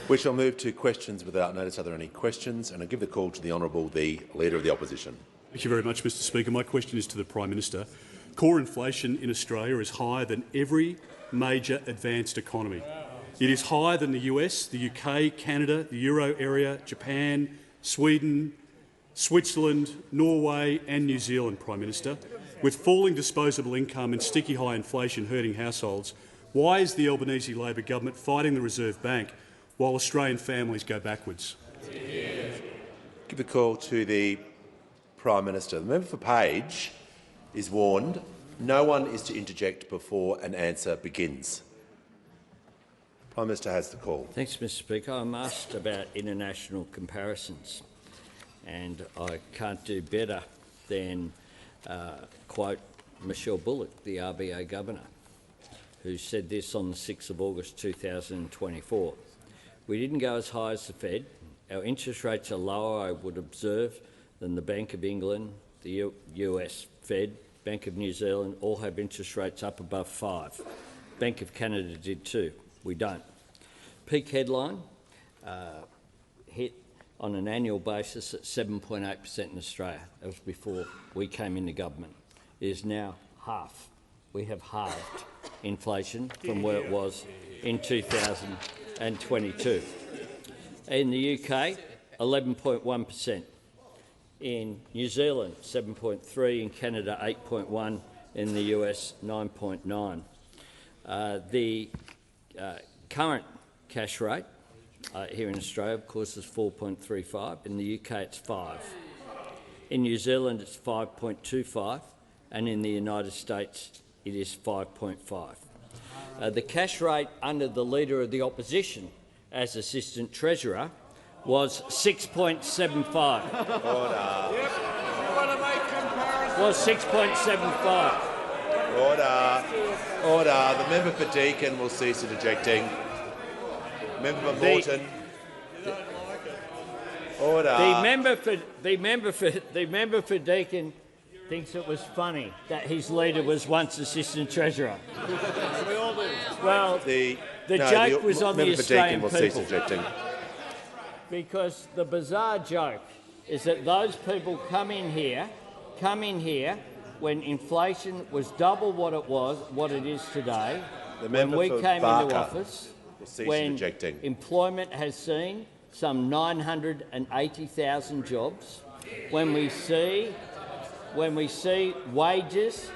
We shall move to questions without notice. Are there any questions? And I give the call to the Honourable the Leader of the Opposition. Thank you very much, Mr Speaker. My question is to the Prime Minister. Core inflation in Australia is higher than every major advanced economy. It is higher than the US, the UK, Canada, the Euro area, Japan, Sweden, Switzerland, Norway and New Zealand, Prime Minister. With falling disposable income and sticky high inflation hurting households, why is the Albanese Labor government fighting the Reserve Bank while Australian families go backwards? Give the call to the Prime Minister. The member for Page is warned no one is to interject before an answer begins. Prime Minister has the call. Thanks, Mr Speaker. I'm asked about international comparisons, and I can't do better than quote Michelle Bullock, the RBA Governor, who said this on the 6th of August 2024. We didn't go as high as the Fed. Our interest rates are lower, I would observe, than the Bank of England, the US Fed, Bank of New Zealand all have interest rates up above 5. Bank of Canada did too. We don't. Peak headline hit on an annual basis at 7.8% in Australia. That was before we came into government. It is now half. We have halved inflation from where it was in 2022. In the UK, 11.1%. In New Zealand, 7.3%. In Canada, 8.1%. In the US, 9.9%. The current cash rate here in Australia, of course, is 4.35. In the UK, it's 5. In New Zealand, it's 5.25, and in the United States, it is 5.5. The cash rate under the Leader of the Opposition as Assistant Treasurer was 6.75. Was 6.75. Order. The member for Deakin will cease interjecting. Member for Moreton. Order. The member for Deakin thinks it was funny that his leader was once Assistant Treasurer. We all do. Well, the joke was on the Australian people. Cease interjecting. Because the bizarre joke is that those people come in here when inflation was double what it is today, when we came into office, when employment has seen some 980,000 jobs, when we see wages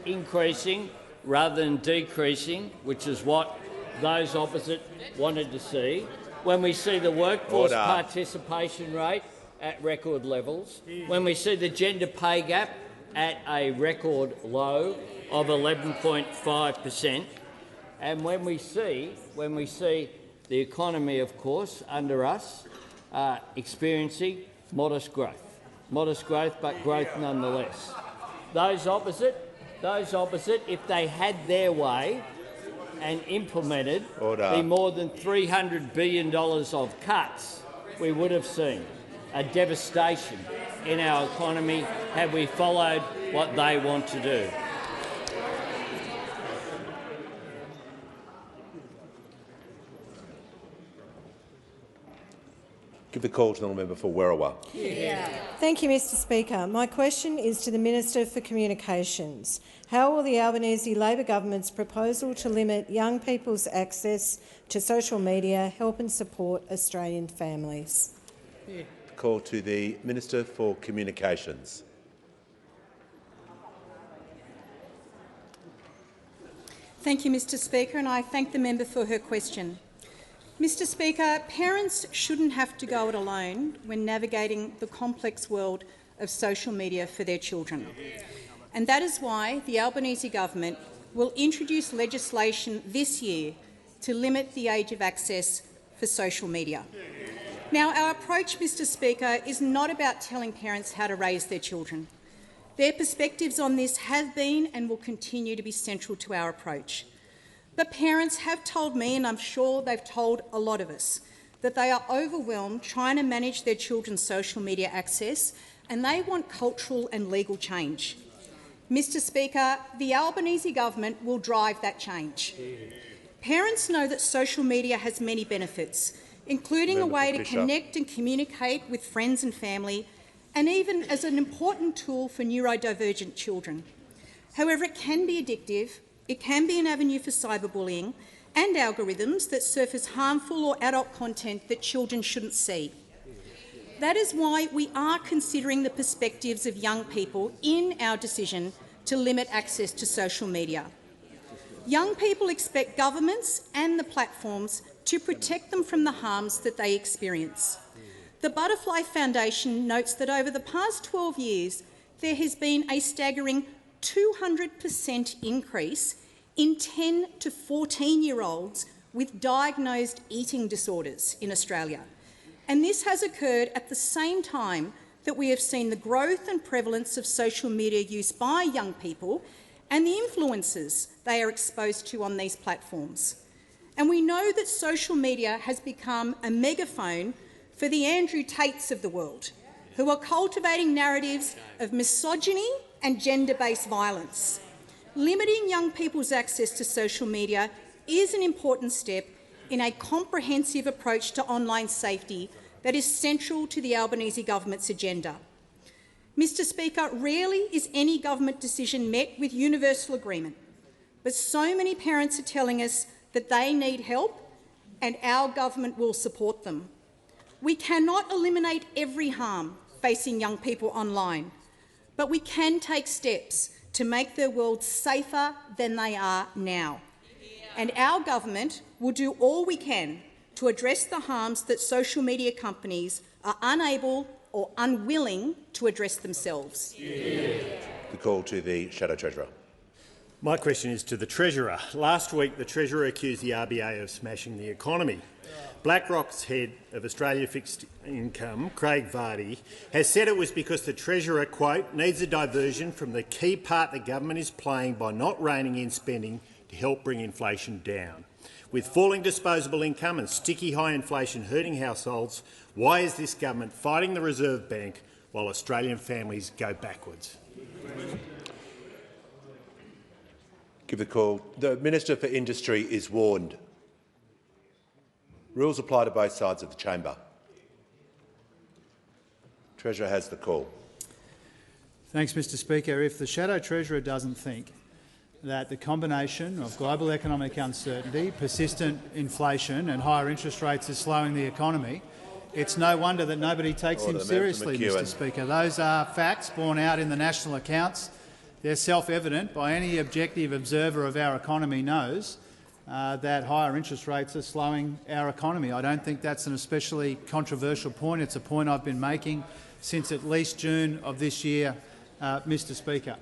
increasing rather than decreasing, which is what those opposite wanted to see, when we see the workforce participation rate at record levels, when we see the gender pay gap at a record low of 11.5%, and when we see the economy, of course, under us experiencing modest growth, but growth nonetheless. Those opposite, if they had their way and implemented the more than $300 billion of cuts, we would have seen a devastation in our economy had we followed what they want to do. Give the call to the member for Werriwa. Thank you, Mr Speaker. My question is to the Minister for Communications. How will the Albanese Labor government's proposal to limit young people's access to social media help and support Australian families? Call to the Minister for Communications. Thank you, Mr Speaker, and I thank the member for her question. Mr Speaker, parents shouldn't have to go it alone when navigating the complex world of social media for their children. And that is why the Albanese government will introduce legislation this year to limit the age of access for social media. Now, our approach, Mr Speaker, is not about telling parents how to raise their children. Their perspectives on this have been and will continue to be central to our approach. But parents have told me, and I'm sure they've told a lot of us, that they are overwhelmed trying to manage their children's social media access, and they want cultural and legal change. Mr Speaker, the Albanese government will drive that change. Parents know that social media has many benefits, including a way to connect and communicate with friends and family, and even as an important tool for neurodivergent children. However, it can be addictive, it can be an avenue for cyberbullying and algorithms that surface harmful or adult content that children shouldn't see. That is why we are considering the perspectives of young people in our decision to limit access to social media. Young people expect governments and the platforms to protect them from the harms that they experience. The Butterfly Foundation notes that over the past 12 years, there has been a staggering 200% increase in 10 to 14-year-olds with diagnosed eating disorders in Australia. And this has occurred at the same time that we have seen the growth and prevalence of social media use by young people and the influences they are exposed to on these platforms. And we know that social media has become a megaphone for the Andrew Tates of the world, who are cultivating narratives of misogyny and gender-based violence. Limiting young people's access to social media is an important step in a comprehensive approach to online safety that is central to the Albanese government's agenda. Mr Speaker, rarely is any government decision met with universal agreement, but so many parents are telling us that they need help and our government will support them. We cannot eliminate every harm facing young people online, but we can take steps to make their world safer than they are now. And our government will do all we can to address the harms that social media companies are unable or unwilling to address themselves. The call to the Shadow Treasurer. My question is to the Treasurer. Last week, the Treasurer accused the RBA of smashing the economy. BlackRock's head of Australia Fixed Income, Craig Vardy, has said it was because the Treasurer, quote, needs a diversion from the key part the government is playing by not reining in spending to help bring inflation down. With falling disposable income and sticky high inflation hurting households, why is this government fighting the Reserve Bank while Australian families go backwards? Give the call. The Minister for Industry is warned. Rules apply to both sides of the chamber. Treasurer has the call. Thanks, Mr Speaker. If the Shadow Treasurer doesn't think that the combination of global economic uncertainty, persistent inflation and higher interest rates is slowing the economy, it's no wonder that nobody takes him seriously, Mr Speaker. Those are facts borne out in the national accounts. They're self-evident. By any objective observer of our economy knows that higher interest rates are slowing our economy. I don't think that's an especially controversial point. It's a point I've been making since at least June of this year, Mr Speaker.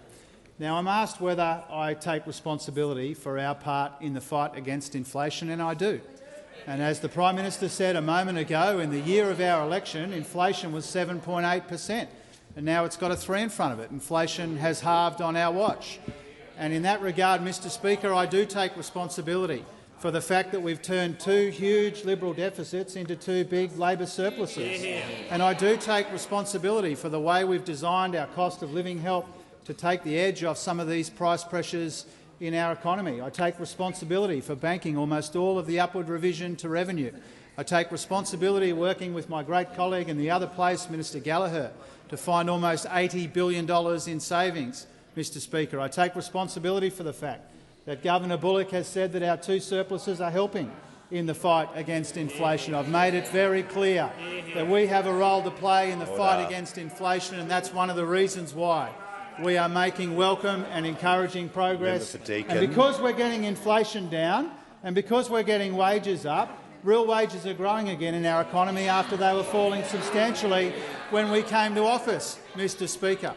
Now, I'm asked whether I take responsibility for our part in the fight against inflation, and I do. And as the Prime Minister said a moment ago, in the year of our election, inflation was 7.8%, and now it's got a 3 in front of it. Inflation has halved on our watch. And in that regard, Mr Speaker, I do take responsibility for the fact that we've turned 2 huge Liberal deficits into 2 big Labor surpluses. And I do take responsibility for the way we've designed our cost of living help to take the edge off some of these price pressures in our economy. I take responsibility for banking almost all of the upward revision to revenue. I take responsibility working with my great colleague in the other place, Minister Gallagher, to find almost $80 billion in savings, Mr Speaker. I take responsibility for the fact that Governor Bullock has said that our 2 surpluses are helping in the fight against inflation. I've made it very clear that we have a role to play in the fight against inflation, and that's one of the reasons why we are making welcome and encouraging progress. And because we're getting inflation down and because we're getting wages up, real wages are growing again in our economy after they were falling substantially when we came to office, Mr Speaker.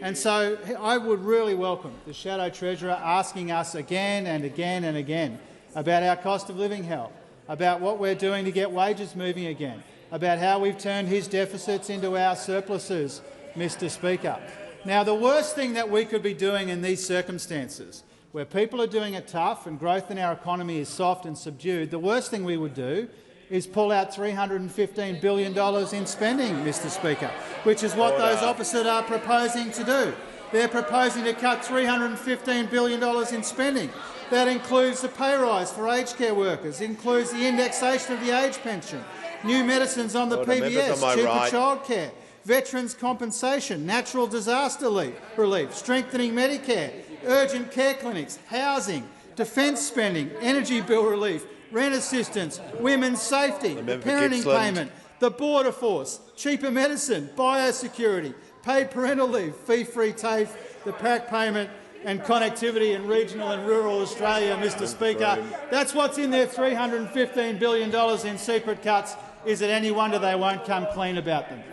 And so I would really welcome the Shadow Treasurer asking us again and again and again about our cost of living help, about what we're doing to get wages moving again, about how we've turned his deficits into our surpluses, Mr Speaker. Now, the worst thing that we could be doing in these circumstances, where people are doing it tough and growth in our economy is soft and subdued, the worst thing we would do is pull out $315 billion in spending, Mr Speaker, which is what those opposite are proposing to do. They're proposing to cut $315 billion in spending. That includes the pay rise for aged care workers, it includes the indexation of the age pension, new medicines on the PBS, cheaper childcare, veterans compensation, natural disaster relief, strengthening Medicare, urgent care clinics, housing, defence spending, energy bill relief, rent assistance, women's safety, parenting payment, the border force, cheaper medicine, biosecurity, paid parental leave, fee-free TAFE, the PAC payment and connectivity in regional and rural Australia, Mr Speaker. That's what's in their $315 billion in secret cuts. Is it any wonder they won't come clean about them?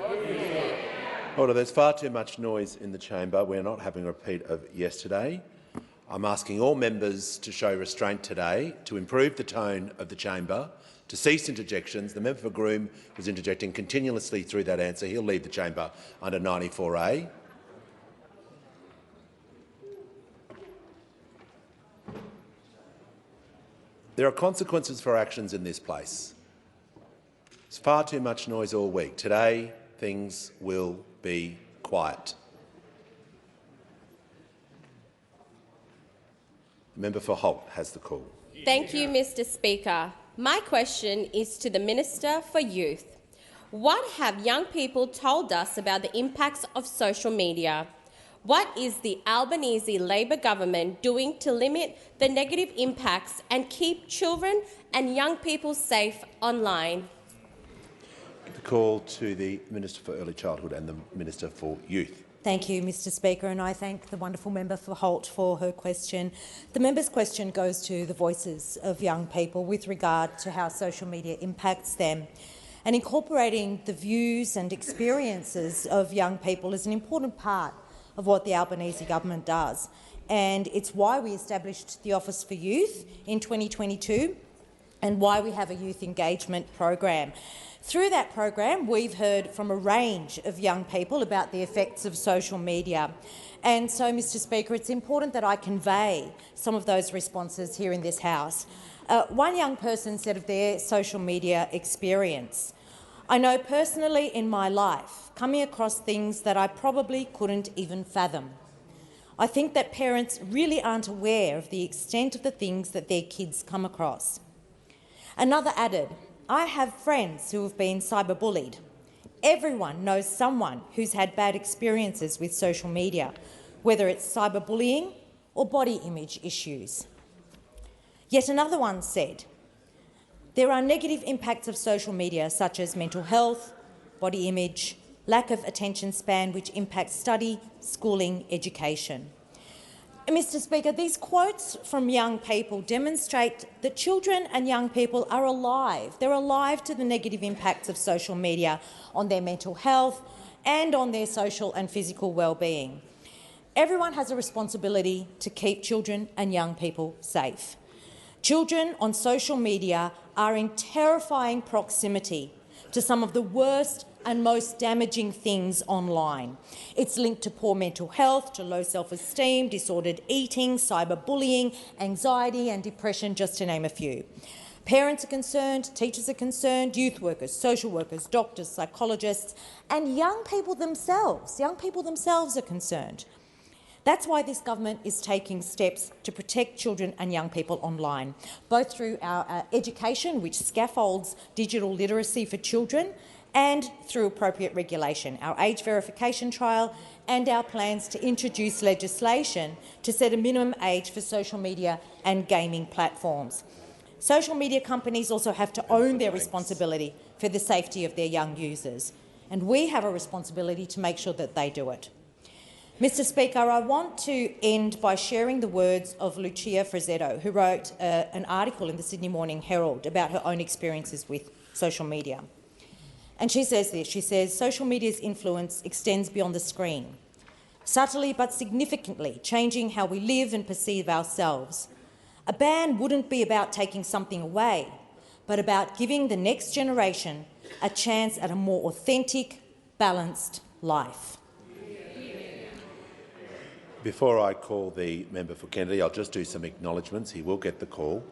Order. There's far too much noise in the chamber. We're not having a repeat of yesterday. I'm asking all members to show restraint today, to improve the tone of the chamber, to cease interjections. The member for Groom was interjecting continuously through that answer. He'll leave the chamber under 94A. There are consequences for actions in this place. There's far too much noise all week. Today, things will be quiet. The member for Holt has the call. Thank you, Mr Speaker. My question is to the Minister for Youth. What have young people told us about the impacts of social media? What is the Albanese Labor government doing to limit the negative impacts and keep children and young people safe online? Give the call to the Minister for Early Childhood and the Minister for Youth. Thank you, Mr Speaker, and I thank the wonderful member for Holt for her question. The member's question goes to the voices of young people with regard to how social media impacts them. And incorporating the views and experiences of young people is an important part of what the Albanese government does. And it's why we established the Office for Youth in 2022 and why we have a youth engagement program. Through that program, we've heard from a range of young people about the effects of social media. And so, Mr Speaker, it's important that I convey some of those responses here in this House. One young person said of their social media experience, "I know personally in my life, coming across things that I probably couldn't even fathom. I think that parents really aren't aware of the extent of the things that their kids come across." Another added, "I have friends who have been cyberbullied. Everyone knows someone who's had bad experiences with social media, whether it's cyberbullying or body image issues." Yet another one said, "There are negative impacts of social media such as mental health, body image, lack of attention span, which impacts study, schooling, education." Mr Speaker, these quotes from young people demonstrate that children and young people are alive. They're alive to the negative impacts of social media on their mental health and on their social and physical well-being. Everyone has a responsibility to keep children and young people safe. Children on social media are in terrifying proximity to some of the worst and most damaging things online. It's linked to poor mental health, to low self-esteem, disordered eating, cyberbullying, anxiety and depression, just to name a few. Parents are concerned, teachers are concerned, youth workers, social workers, doctors, psychologists, and young people themselves are concerned. That's why this government is taking steps to protect children and young people online, both through our education, which scaffolds digital literacy for children, and through appropriate regulation, our age verification trial and our plans to introduce legislation to set a minimum age for social media and gaming platforms. Social media companies also have to own their responsibility for the safety of their young users, and we have a responsibility to make sure that they do it. Mr Speaker, I want to end by sharing the words of Lucia Frazzetto, who wrote an article in the Sydney Morning Herald about her own experiences with social media. And she says this, she says, "Social media's influence extends beyond the screen, subtly but significantly changing how we live and perceive ourselves. A ban wouldn't be about taking something away, but about giving the next generation a chance at a more authentic, balanced life." Before I call the member for Kennedy, I'll just do some acknowledgements. He will get the call.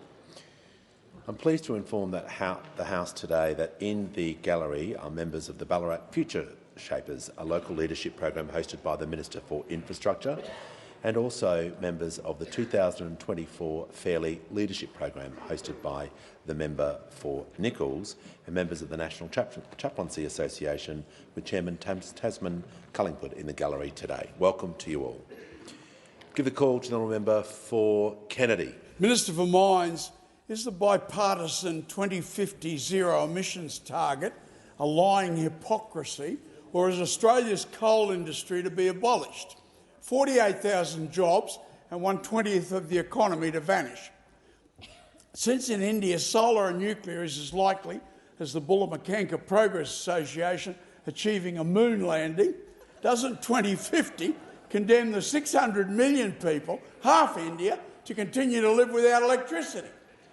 I'm pleased to inform the House today that in the gallery are members of the Ballarat Future Shapers, a local leadership program hosted by the Minister for Infrastructure. and also members of the 2024 Fairley Leadership Program hosted by the member for Nichols and members of the National Chaplaincy Association with Chairman Tasman Cullingwood in the gallery today. Welcome to you all. Give the call to the honourable member for Kennedy. Minister for Mines, is the bipartisan 2050 zero emissions target a lying hypocrisy, or is Australia's coal industry to be abolished? 48,000 jobs and 1/20th of the economy to vanish. Since in India solar and nuclear is as likely as the Bullamakanka Progress Association achieving a moon landing, doesn't 2050 condemn the 600 million people, half India, to continue to live without electricity?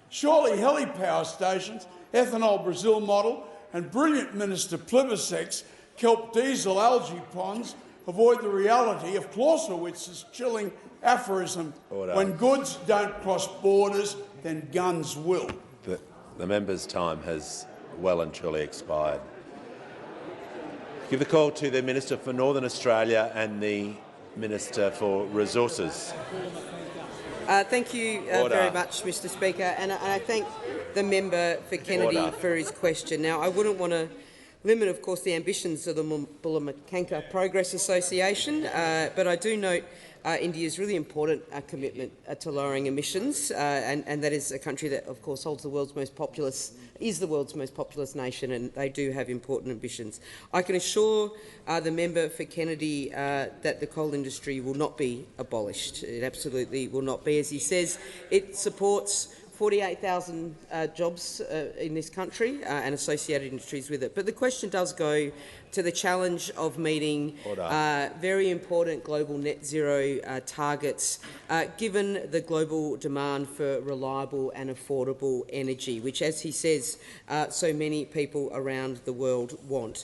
Surely heli-power stations, ethanol Brazil model and brilliant Minister Plibersek's kelp diesel algae ponds avoid the reality of Clausewitz's chilling aphorism, when goods don't cross borders, then guns will. The member's time has well and truly expired. Give the call to the Minister for Northern Australia and the Minister for Resources. Thank you very much, Mr Speaker, and I thank the member for Kennedy for his question. Now, I wouldn't want to limit, of course, the ambitions of the Bullamakanka Progress Association, but I do note India's really important commitment to lowering emissions, and that is a country that, of course, is the world's most populous nation, and they do have important ambitions. I can assure the member for Kennedy that the coal industry will not be abolished. It absolutely will not be. As he says, it supports 48,000 jobs in this country and associated industries with it. But the question does go to the challenge of meeting very important global net zero targets, given the global demand for reliable and affordable energy, which, as he says, so many people around the world want.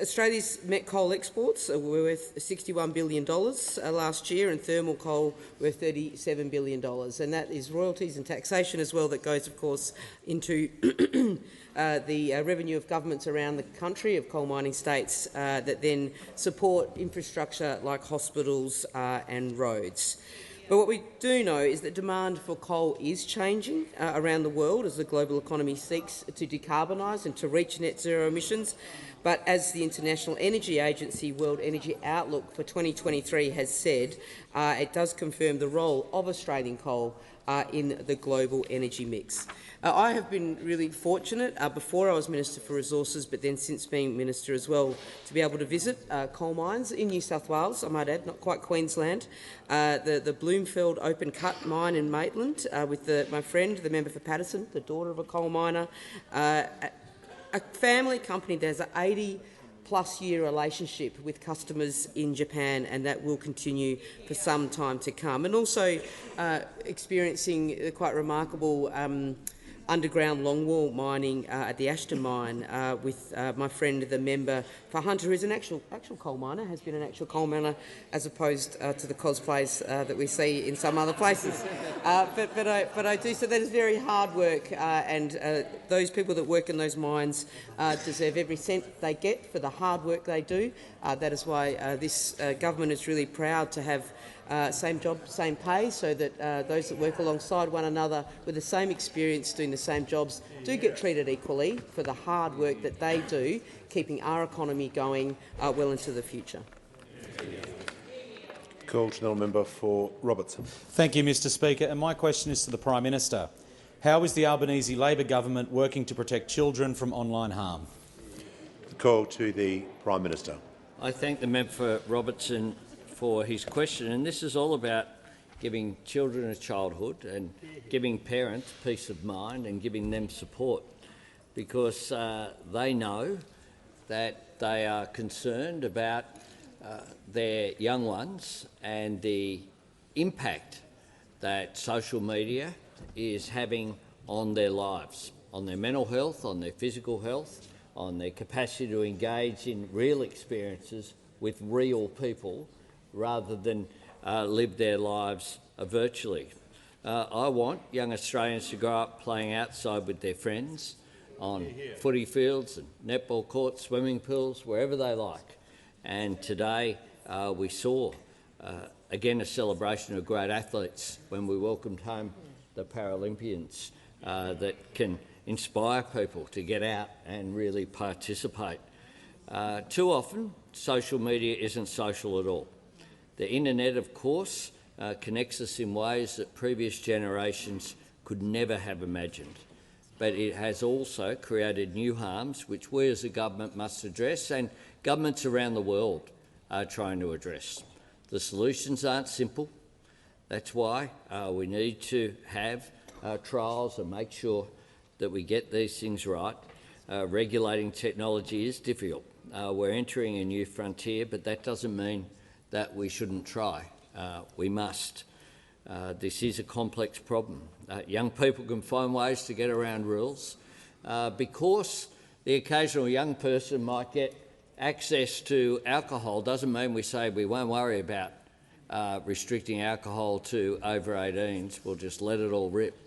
Australia's met coal exports were worth $61 billion last year, and thermal coal worth $37 billion. And that is royalties and taxation as well that goes, of course, into the revenue of governments around the country, of coal mining states, that then support infrastructure like hospitals and roads. But what we do know is that demand for coal is changing around the world as the global economy seeks to decarbonise and to reach net zero emissions. But as the International Energy Agency World Energy Outlook for 2023 has said, it does confirm the role of Australian coal in the global energy mix. I have been really fortunate before I was Minister for Resources, but then since being Minister as well, to be able to visit coal mines in New South Wales, I might add, not quite Queensland, the Bloomfield Open Cut mine in Maitland with my friend, the member for Patterson, the daughter of a coal miner, a family company that has an 80-plus-year relationship with customers in Japan, and that will continue for some time to come. And also experiencing the quite remarkable underground longwall mining at the Ashton mine with my friend, the member for Hunter, who's an actual coal miner, has been an actual coal miner, as opposed to the cosplays that we see in some other places. But I do. So that is very hard work, and those people that work in those mines deserve every cent they get for the hard work they do. That is why this government is really proud to have same job, same pay, so that those that work alongside one another with the same experience doing the same jobs do get treated equally for the hard work that they do, keeping our economy going well into the future. Call to the member for Robertson. Thank you, Mr Speaker. And my question is to the Prime Minister. How is the Albanese Labor government working to protect children from online harm? Call to the Prime Minister. I thank the member for Robertson for his question, and this is all about giving children a childhood and giving parents peace of mind and giving them support, because they know that they are concerned about their young ones and the impact that social media is having on their lives, on their mental health, on their physical health, on their capacity to engage in real experiences with real people rather than live their lives virtually. I want young Australians to grow up playing outside with their friends on footy fields and netball courts, swimming pools, wherever they like. And today we saw again, a celebration of great athletes when we welcomed home the Paralympians that can inspire people to get out and really participate. Too often, social media isn't social at all. The internet, of course, connects us in ways that previous generations could never have imagined. But it has also created new harms which we as a government must address, and governments around the world are trying to address. The solutions aren't simple. That's why we need to have trials and make sure that we get these things right. Regulating technology is difficult. We're entering a new frontier, but that doesn't mean that we shouldn't try. We must. This is a complex problem. Young people can find ways to get around rules. Because the occasional young person might get access to alcohol doesn't mean we say we won't worry about restricting alcohol to over 18s. We'll just let it all rip.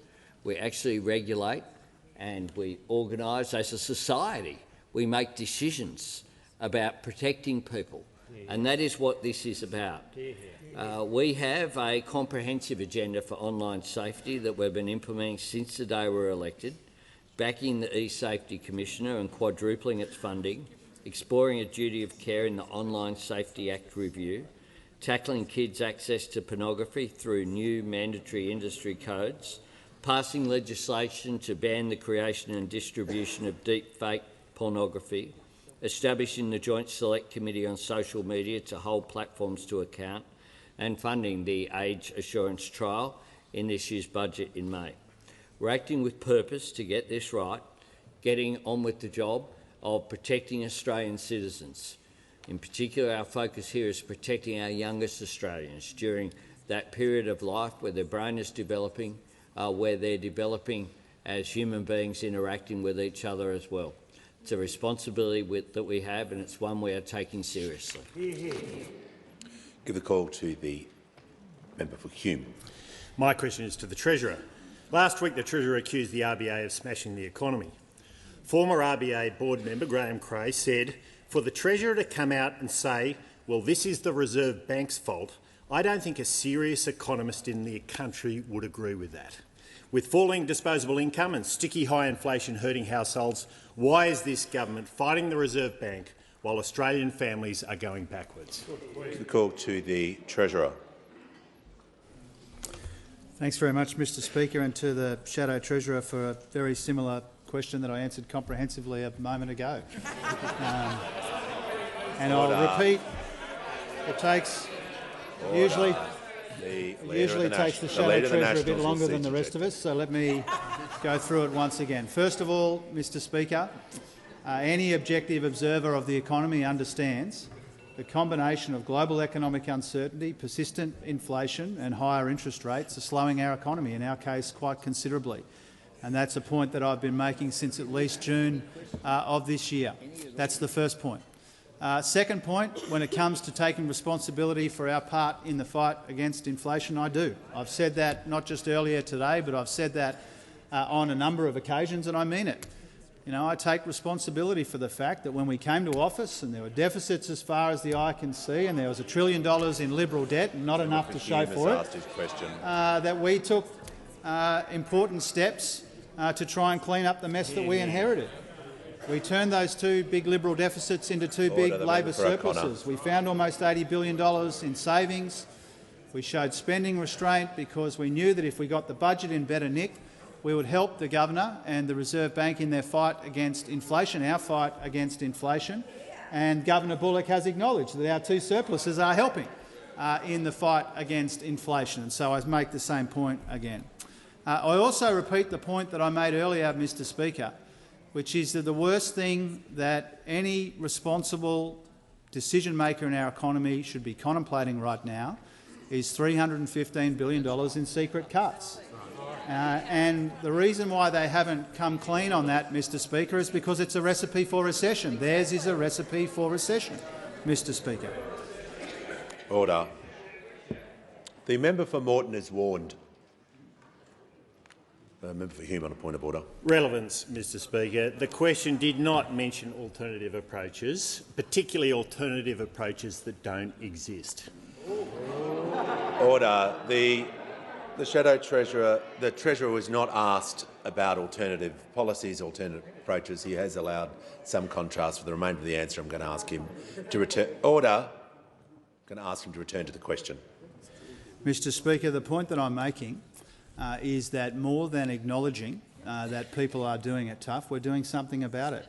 We actually regulate and we organise as a society. We make decisions about protecting people, and that is what this is about. We have a comprehensive agenda for online safety that we've been implementing since the day we were elected, backing the eSafety Commissioner and quadrupling its funding, exploring a duty of care in the Online Safety Act review, tackling kids' access to pornography through new mandatory industry codes, passing legislation to ban the creation and distribution of deepfake pornography, establishing the Joint Select Committee on Social Media to hold platforms to account, and funding the Age Assurance Trial in this year's budget in May. We're acting with purpose to get this right, getting on with the job of protecting Australian citizens. In particular, our focus here is protecting our youngest Australians during that period of life where their brain is developing, where they're developing as human beings interacting with each other as well. It's a responsibility that we have, and it's one we are taking seriously. Give the call to the member for Hume. My question is to the Treasurer. Last week, the Treasurer accused the RBA of smashing the economy. Former RBA board member Graham Cray said, for the Treasurer to come out and say, well, this is the Reserve Bank's fault, I don't think a serious economist in the country would agree with that. With falling disposable income and sticky high inflation hurting households, why is this government fighting the Reserve Bank while Australian families are going backwards? Give the call to the Treasurer. Thanks very much, Mr Speaker, and to the Shadow Treasurer for a very similar question that I answered comprehensively a moment ago. And I'll repeat, it takes usually takes the Shadow Treasurer a bit longer than the rest of us, so let me go through it once again. First of all, Mr Speaker, any objective observer of the economy understands the combination of global economic uncertainty, persistent inflation and higher interest rates are slowing our economy, in our case quite considerably. And that's a point that I've been making since at least June of this year. That's the first point. Second point, when it comes to taking responsibility for our part in the fight against inflation, I do. I've said that not just earlier today, but I've said that on a number of occasions, and I mean it. You know, I take responsibility for the fact that when we came to office and there were deficits as far as the eye can see and there was $1 trillion in Liberal debt and not enough to show for it, that we took important steps to try and clean up the mess that we inherited. We turned those two big Liberal deficits into two big Labor surpluses. We found almost $80 billion in savings. We showed spending restraint because we knew that if we got the budget in better nick, we would help the Governor and the Reserve Bank in their fight against inflation, our fight against inflation. And Governor Bullock has acknowledged that our two surpluses are helping in the fight against inflation. And so I make the same point again. I also repeat the point that I made earlier, Mr Speaker, which is that the worst thing that any responsible decision-maker in our economy should be contemplating right now is $315 billion in secret cuts. And the reason why they haven't come clean on that, Mr Speaker, is because it's a recipe for recession. Theirs is a recipe for recession, Mr Speaker. Order. The member for Moreton is warned. Member for Hume on a point of order. Relevance, Mr Speaker. The question did not mention alternative approaches, particularly alternative approaches that don't exist. Order. The Shadow Treasurer, the Treasurer was not asked about alternative policies, alternative approaches. He has allowed some contrast. For the remainder of the answer, I'm going to ask him to return. Order. I'm going to ask him to return to the question. Mr Speaker, the point that I'm making is that more than acknowledging that people are doing it tough, we're doing something about it.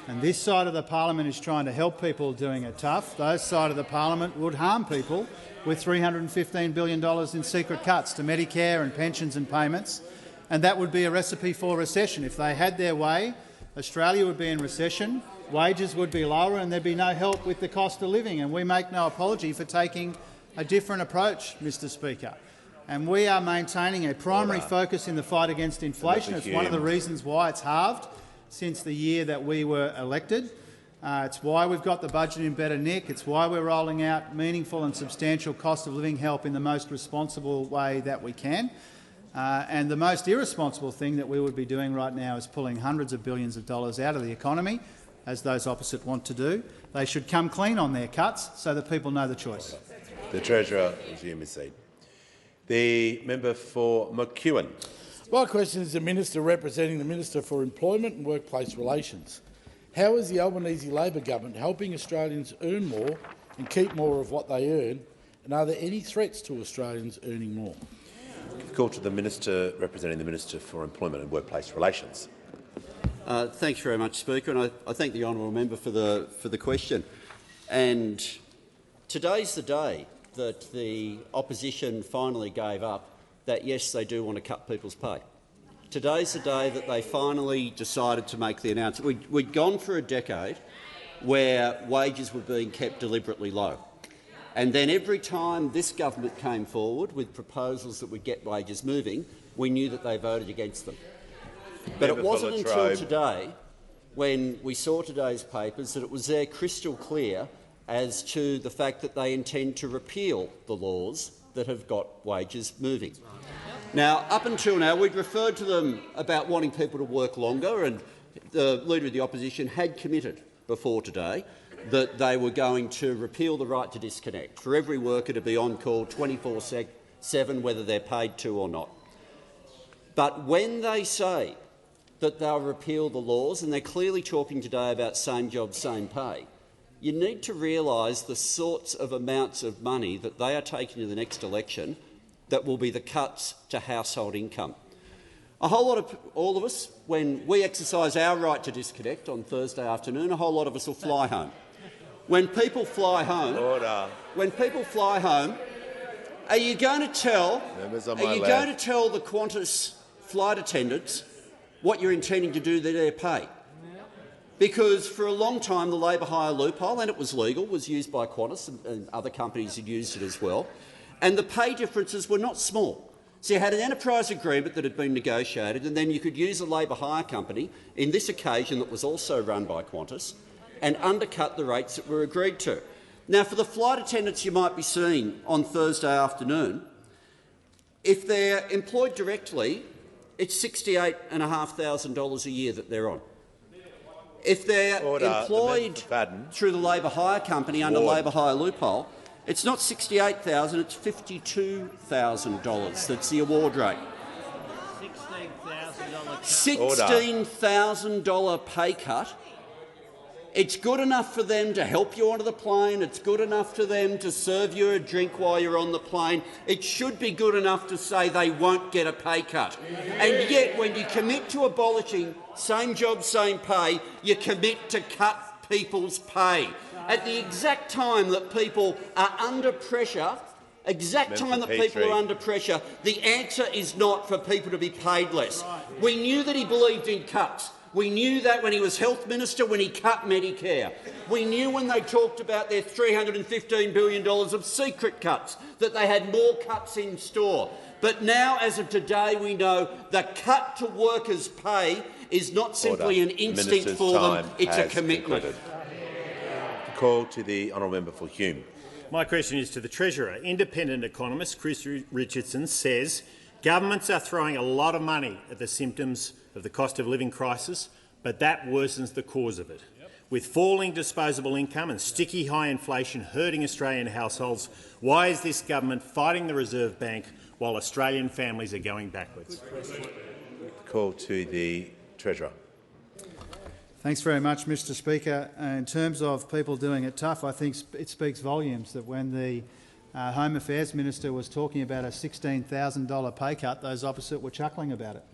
And this side of the parliament is trying to help people doing it tough. Those side of the parliament would harm people with $315 billion in secret cuts to Medicare and pensions and payments, and that would be a recipe for recession. If they had their way, Australia would be in recession, wages would be lower and there'd be no help with the cost of living. And we make no apology for taking a different approach, Mr Speaker. And we are maintaining a primary focus in the fight against inflation. It's one of the reasons why it's halved since the year that we were elected. It's why we've got the budget in better nick. It's why we're rolling out meaningful and substantial cost of living help in the most responsible way that we can. And the most irresponsible thing that we would be doing right now is pulling hundreds of billions of dollars out of the economy, as those opposite want to do. They should come clean on their cuts so that people know the choice. The Treasurer resume his seat. The member for McEwen. My question is the Minister representing the Minister for Employment and Workplace Relations. How is the Albanese Labor government helping Australians earn more and keep more of what they earn, and are there any threats to Australians earning more? Call to the Minister representing the Minister for Employment and Workplace Relations. Thanks very much, Speaker, and I thank the honourable member for the question. And today's the day that the opposition finally gave up that, yes, they do want to cut people's pay. Today's the day that they finally decided to make the announcement. We'd gone for a decade where wages were being kept deliberately low. And then every time this government came forward with proposals that would get wages moving, we knew that they voted against them. But it wasn't until today, when we saw today's papers, that it was there crystal clear as to the fact that they intend to repeal the laws that have got wages moving. Now, up until now, we'd referred to them about wanting people to work longer, and the Leader of the Opposition had committed before today that they were going to repeal the right to disconnect, for every worker to be on call 24/7, whether they're paid to or not. But when they say that they'll repeal the laws, and they're clearly talking today about same job, same pay, you need to realise the sorts of amounts of money that they are taking to the next election that will be the cuts to household income. All of us, when we exercise our right to disconnect on Thursday afternoon, a whole lot of us will fly home. When people fly home, are you going to tell the Qantas flight attendants what you're intending to do to their pay? Because for a long time the labour hire loophole, and it was legal, was used by Qantas and other companies had used it as well, and the pay differences were not small. So you had an enterprise agreement that had been negotiated, and then you could use a labour hire company, in this occasion that was also run by Qantas, and undercut the rates that were agreed to. Now, for the flight attendants you might be seeing on Thursday afternoon, if they're employed directly, it's $68,500 a year that they're on. If they're employed through the labour hire company under labour hire loophole, it's not $68,000, it's $52,000. That's the award rate. $16,000 pay cut. It's good enough for them to help you onto the plane. It's good enough for them to serve you a drink while you're on the plane. It should be good enough to say they won't get a pay cut. And yet, when you commit to abolishing same job, same pay, you commit to cut people's pay. At the exact time that people are under pressure, the answer is not for people to be paid less. We knew that he believed in cuts. We knew that when he was Health Minister, when he cut Medicare. We knew when they talked about their $315 billion of secret cuts, that they had more cuts in store. But now, as of today, we know the cut to workers' pay is not simply an instinct for them, it's a commitment. Call to the honourable member for Hume. My question is to the Treasurer. Independent economist Chris Richardson says governments are throwing a lot of money at the symptoms of the cost of living crisis, but that worsens the cause of it. With falling disposable income and sticky high inflation hurting Australian households, why is this government fighting the Reserve Bank while Australian families are going backwards? Call to the Treasurer. Thanks very much, Mr Speaker. In terms of people doing it tough, I think it speaks volumes that when the Home Affairs Minister was talking about a $16,000 pay cut, those opposite were chuckling about it.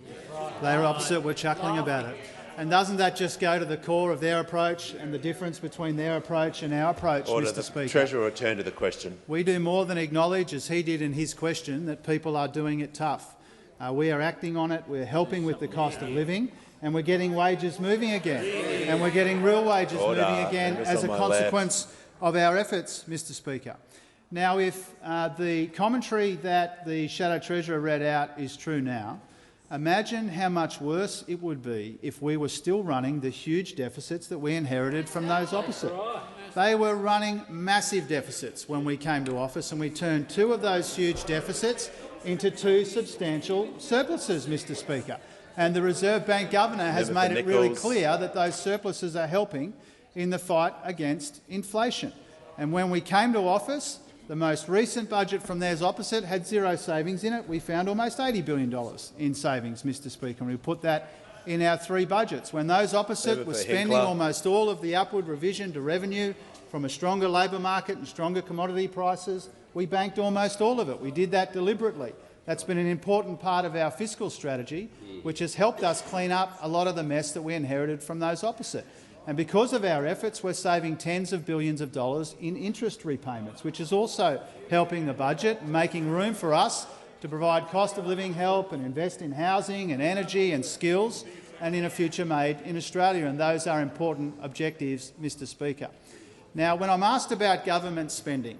They were opposite were chuckling about it. And doesn't that just go to the core of their approach and the difference between their approach and our approach, Order. Mr Speaker? The Treasurer return to the question. We do more than acknowledge, as he did in his question, that people are doing it tough. We are acting on it, we're helping with the cost of living, and we're getting wages moving again. And we're getting real wages moving again as a consequence of our efforts, Mr Speaker. Now, if the commentary that the Shadow Treasurer read out is true now, imagine how much worse it would be if we were still running the huge deficits that we inherited from those opposite. They were running massive deficits when we came to office, and we turned two of those huge deficits into two substantial surpluses, Mr Speaker. And the Reserve Bank Governor has made it really clear that those surpluses are helping in the fight against inflation. And when we came to office, the most recent budget from theirs opposite had zero savings in it. We found almost $80 billion in savings, Mr Speaker, and we put that in our three budgets. When those opposite were spending almost all of the upward revision to revenue from a stronger labour market and stronger commodity prices, we banked almost all of it. We did that deliberately. That's been an important part of our fiscal strategy, which has helped us clean up a lot of the mess that we inherited from those opposite. And because of our efforts, we're saving tens of billions of dollars in interest repayments, which is also helping the budget and making room for us to provide cost of living help and invest in housing and energy and skills and in a future made in Australia. And those are important objectives, Mr Speaker. Now, when I'm asked about government spending,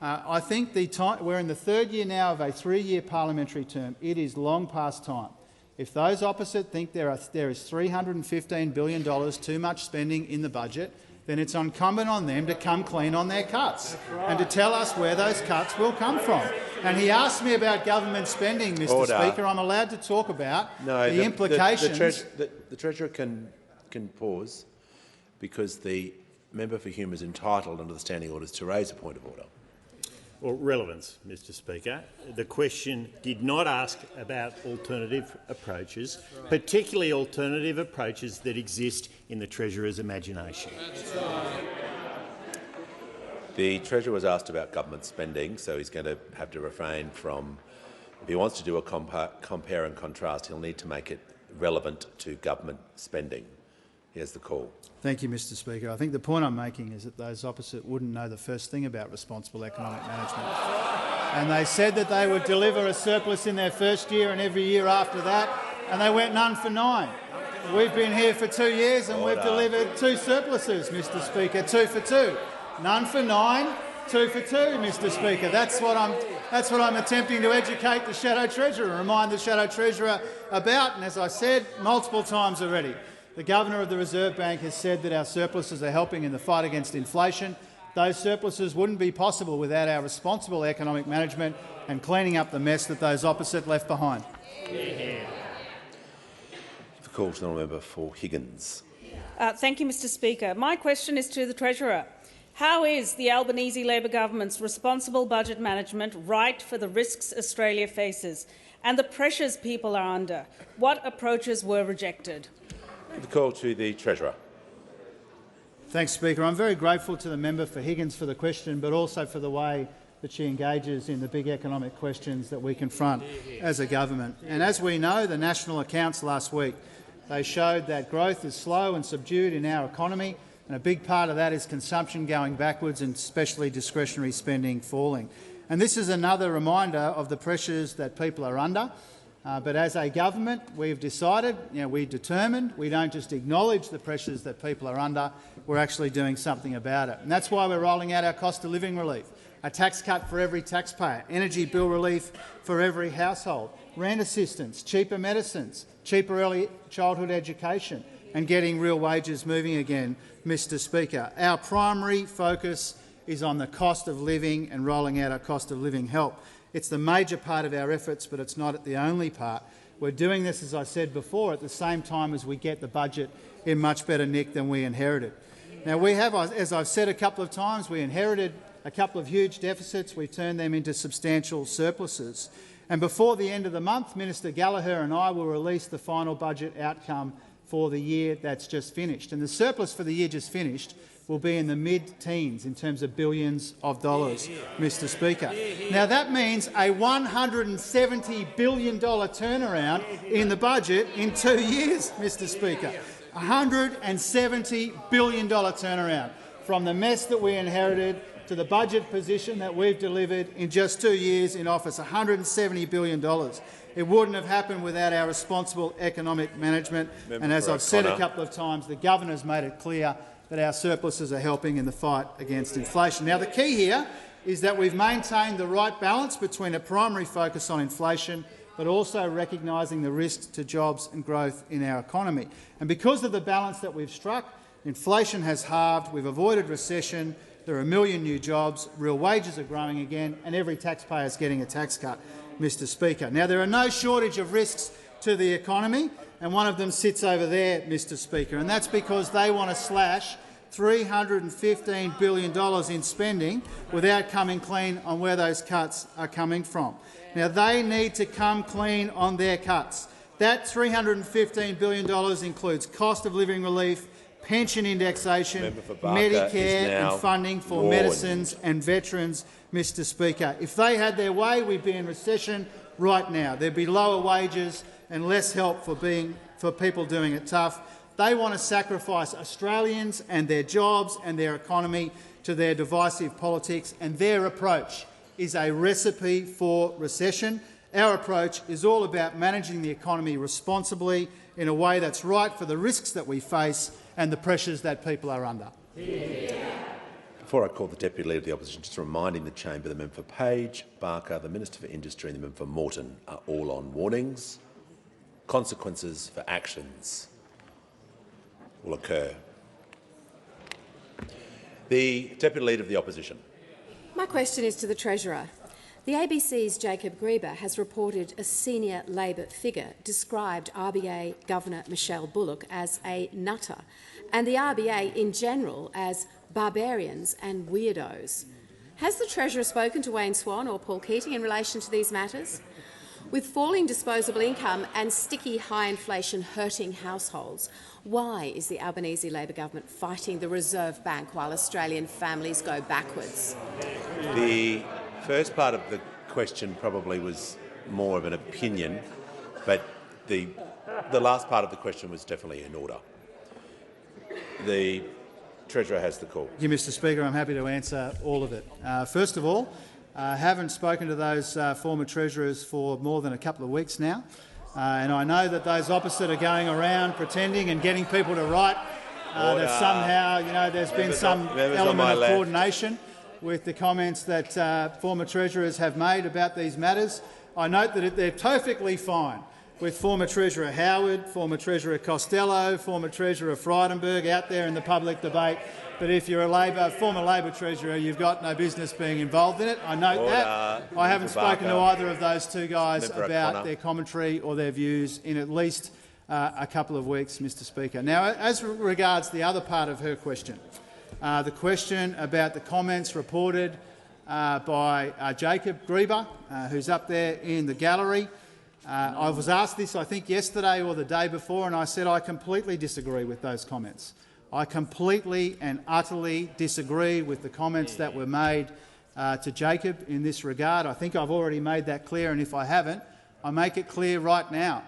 I think we're in the third year now of a three-year parliamentary term. It is long past time. If those opposite think there is $315 billion too much spending in the budget, then it's incumbent on them to come clean on their cuts and to tell us where those cuts will come from. And he asked me about government spending, Mr Speaker. I'm allowed to talk about the implications. The Treasurer can pause because the member for Hume is entitled under the standing orders to raise a point of order. Well, relevance, Mr Speaker. The question did not ask about alternative approaches, particularly alternative approaches that exist in the Treasurer's imagination. The Treasurer was asked about government spending, so he's going to have to refrain from, if he wants to do a compare and contrast, he'll need to make it relevant to government spending. Here's the call. Thank you, Mr Speaker. I think the point I'm making is that those opposite wouldn't know the first thing about responsible economic management. And they said that they would deliver a surplus in their first year and every year after that, and they went none for 9. We've been here for 2 years and we've delivered 2 surpluses, Mr Speaker, 2 for 2. None for 9, 2 for 2, Mr Speaker. That's what I'm attempting to educate the Shadow Treasurer and remind the Shadow Treasurer about. And as I said multiple times already, the Governor of the Reserve Bank has said that our surpluses are helping in the fight against inflation. Those surpluses wouldn't be possible without our responsible economic management and cleaning up the mess that those opposite left behind. The call to the member for Higgins. Thank you, Mr Speaker. My question is to the Treasurer. How is the Albanese Labor government's responsible budget management right for the risks Australia faces and the pressures people are under? What approaches were rejected? The call to the Treasurer. Thanks, Speaker. I'm very grateful to the member for Higgins for the question, but also for the way that she engages in the big economic questions that we confront as a government. And as we know, the national accounts last week, they showed that growth is slow and subdued in our economy, and a big part of that is consumption going backwards and especially discretionary spending falling. And this is another reminder of the pressures that people are under. But as a government, we've decided, we're determined, we don't just acknowledge the pressures that people are under, we're actually doing something about it. And that's why we're rolling out our cost of living relief, a tax cut for every taxpayer, energy bill relief for every household, rent assistance, cheaper medicines, cheaper early childhood education, and getting real wages moving again, Mr Speaker. Our primary focus is on the cost of living and rolling out our cost of living help. It's the major part of our efforts, but it's not the only part. We're doing this, as I said before, at the same time as we get the budget in much better nick than we inherited. Now, we have, as I've said a couple of times, we inherited a couple of huge deficits. We've turned them into substantial surpluses. And before the end of the month, Minister Gallagher and I will release the final budget outcome for the year that's just finished. And the surplus for the year just finished will be in the mid-teens in terms of billions of dollars, Mr Speaker. Now, that means a $170 billion turnaround in the budget in 2 years, Mr Speaker. $170 billion turnaround from the mess that we inherited to the budget position that we've delivered in just 2 years in office, $170 billion. It wouldn't have happened without our responsible economic management. And as I've said a couple of times, the governor's made it clear that our surpluses are helping in the fight against inflation. Now, the key here is that we've maintained the right balance between a primary focus on inflation but also recognising the risks to jobs and growth in our economy. And because of the balance that we've struck, inflation has halved, we've avoided recession, there are 1 million new jobs, real wages are growing again, and every taxpayer is getting a tax cut, Mr Speaker. Now, there are no shortage of risks to the economy, and one of them sits over there, Mr Speaker, and that's because they want to slash $315 billion in spending without coming clean on where those cuts are coming from. Now, they need to come clean on their cuts. That $315 billion includes cost of living relief, pension indexation, Medicare and funding for medicines and veterans, Mr Speaker. If they had their way, we'd be in recession right now. There'd be lower wages and less help for people doing it tough. They want to sacrifice Australians and their jobs and their economy to their divisive politics, and their approach is a recipe for recession. Our approach is all about managing the economy responsibly in a way that's right for the risks that we face and the pressures that people are under. Before I call the Deputy Leader of the Opposition, just reminding the chamber the member for Page, Barker, the Minister for Industry and the member for Moreton are all on warnings. Consequences for actions will occur. The Deputy Leader of the Opposition. My question is to the Treasurer. The ABC's Jacob Grieber has reported a senior Labor figure described RBA Governor Michelle Bullock as a nutter and the RBA in general as barbarians and weirdos. Has the Treasurer spoken to Wayne Swan or Paul Keating in relation to these matters? With falling disposable income and sticky high inflation hurting households, why is the Albanese Labor government fighting the Reserve Bank while Australian families go backwards? The first part of the question probably was more of an opinion, but the last part of the question was definitely in order. The Treasurer has the call. Thank you, Mr Speaker. I'm happy to answer all of it. First of all, I haven't spoken to those former Treasurers for more than a couple of weeks now, and I know that those opposite are going around pretending and getting people to write that somehow, there's been some element of coordination with the comments that former Treasurers have made about these matters. I note that they're perfectly fine with former Treasurer Howard, former Treasurer Costello, former Treasurer Frydenberg out there in the public debate. But if you're a former Labor Treasurer, you've got no business being involved in it. I note that. I haven't spoken to either of those two guys about their commentary or their views in at least a couple of weeks, Mr Speaker. Now, as regards the other part of her question, the question about the comments reported by Jacob Grieber, who's up there in the gallery. I was asked this, I think, yesterday or the day before, and I said I completely disagree with those comments. I completely and utterly disagree with the comments that were made to Jacob in this regard. I think I've already made that clear, and if I haven't, I make it clear right now.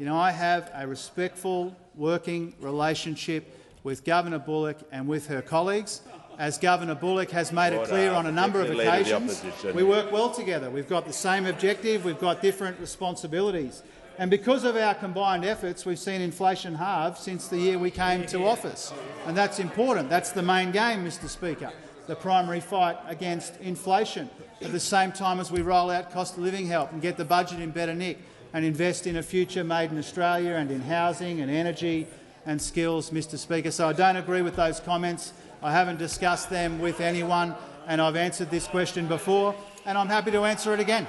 I have a respectful working relationship with Governor Bullock and with her colleagues. As Governor Bullock has made it clear on a number of occasions, we work well together. We've got the same objective, we've got different responsibilities. And because of our combined efforts, we've seen inflation halve since the year we came to office. And that's important. That's the main game, Mr Speaker, the primary fight against inflation, at the same time as we roll out cost of living help and get the budget in better nick and invest in a future made in Australia and in housing and energy and skills, Mr Speaker. So I don't agree with those comments. I haven't discussed them with anyone, and I've answered this question before, and I'm happy to answer it again.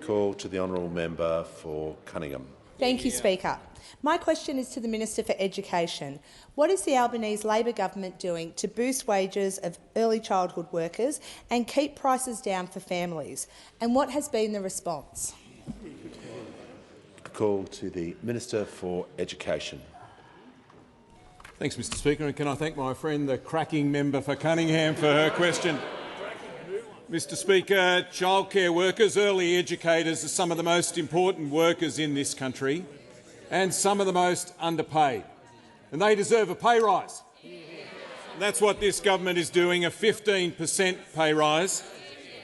Call to the honourable member for Cunningham. Thank you, Speaker. My question is to the Minister for Education. What is the Albanese Labor government doing to boost wages of early childhood workers and keep prices down for families? And what has been the response? Call to the Minister for Education. Thanks, Mr Speaker, and can I thank my friend, the cracking member for Cunningham, for her question. Mr Speaker, childcare workers, early educators are some of the most important workers in this country and some of the most underpaid, and they deserve a pay rise. And that's what this government is doing, a 15% pay rise.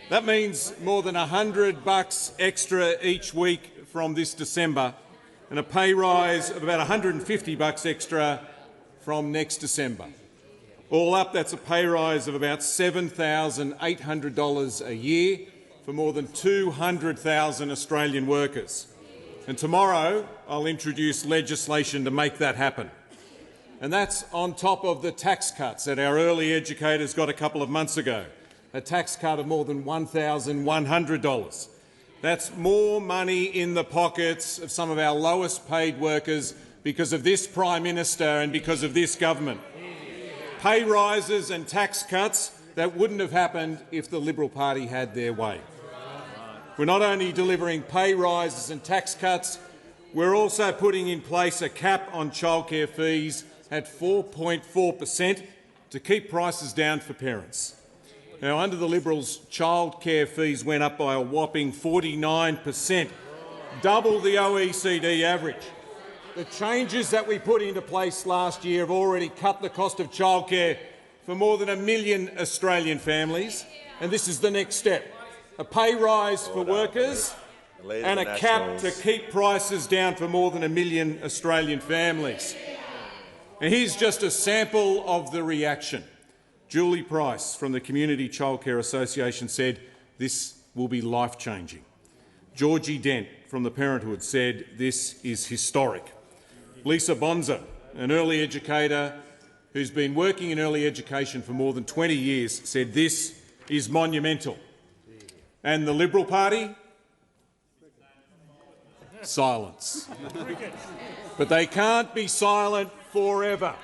That means more than $100 extra each week from this December, and a pay rise of about $150 extra from next December. All up, that's a pay rise of about $7,800 a year for more than 200,000 Australian workers. And tomorrow I'll introduce legislation to make that happen. And that's on top of the tax cuts that our early educators got a couple of months ago, a tax cut of more than $1,100. That's more money in the pockets of some of our lowest paid workers because of this Prime Minister and because of this government. Pay rises and tax cuts that wouldn't have happened if the Liberal Party had their way. We're not only delivering pay rises and tax cuts, we're also putting in place a cap on childcare fees at 4.4% to keep prices down for parents. Now, under the Liberals, childcare fees went up by a whopping 49%, double the OECD average. The changes that we put into place last year have already cut the cost of childcare for more than 1 million Australian families, and this is the next step. A pay rise for workers and a cap to keep prices down for more than 1 million Australian families. And here's just a sample of the reaction. Julie Price from the Community Childcare Association said this will be life-changing. Georgie Dent from the Parenthood said this is historic. Lisa Bonza, an early educator who's been working in early education for more than 20 years, said this is monumental. And the Liberal Party? Silence. But they can't be silent forever.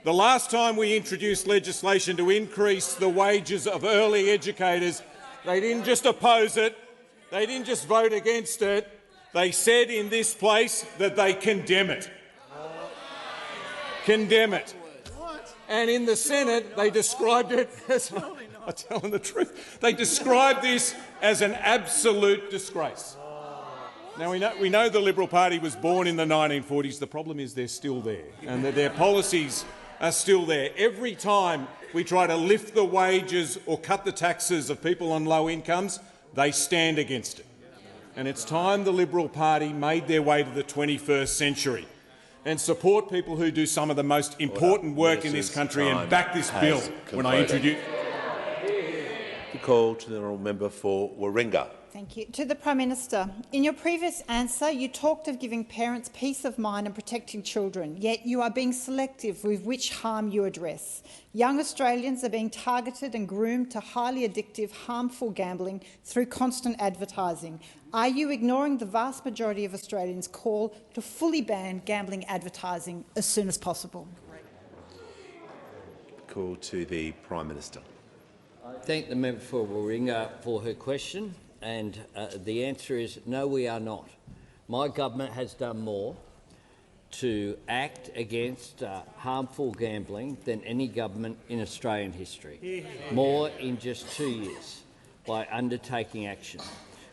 The last time we introduced legislation to increase the wages of early educators, they didn't just oppose it, they didn't just vote against it, they said in this place that they condemn it. Condemn it. And in the Senate, they described it as, I'm telling the truth, they described this as an absolute disgrace. Now, we know the Liberal Party was born in the 1940s. The problem is they're still there and that their policies are still there. Every time we try to lift the wages or cut the taxes of people on low incomes, they stand against it. And it's time the Liberal Party made their way to the 21st century and support people who do some of the most important work in this country and back this bill when I introduce. The call to the honourable member for Warringah. Thank you. To the Prime Minister, in your previous answer you talked of giving parents peace of mind and protecting children, yet you are being selective with which harm you address. Young Australians are being targeted and groomed to highly addictive, harmful gambling through constant advertising. Are you ignoring the vast majority of Australians' call to fully ban gambling advertising as soon as possible? Call to the Prime Minister. I thank the member for Warringah for her question. And the answer is no, we are not. My government has done more to act against harmful gambling than any government in Australian history. More in just 2 years by undertaking action.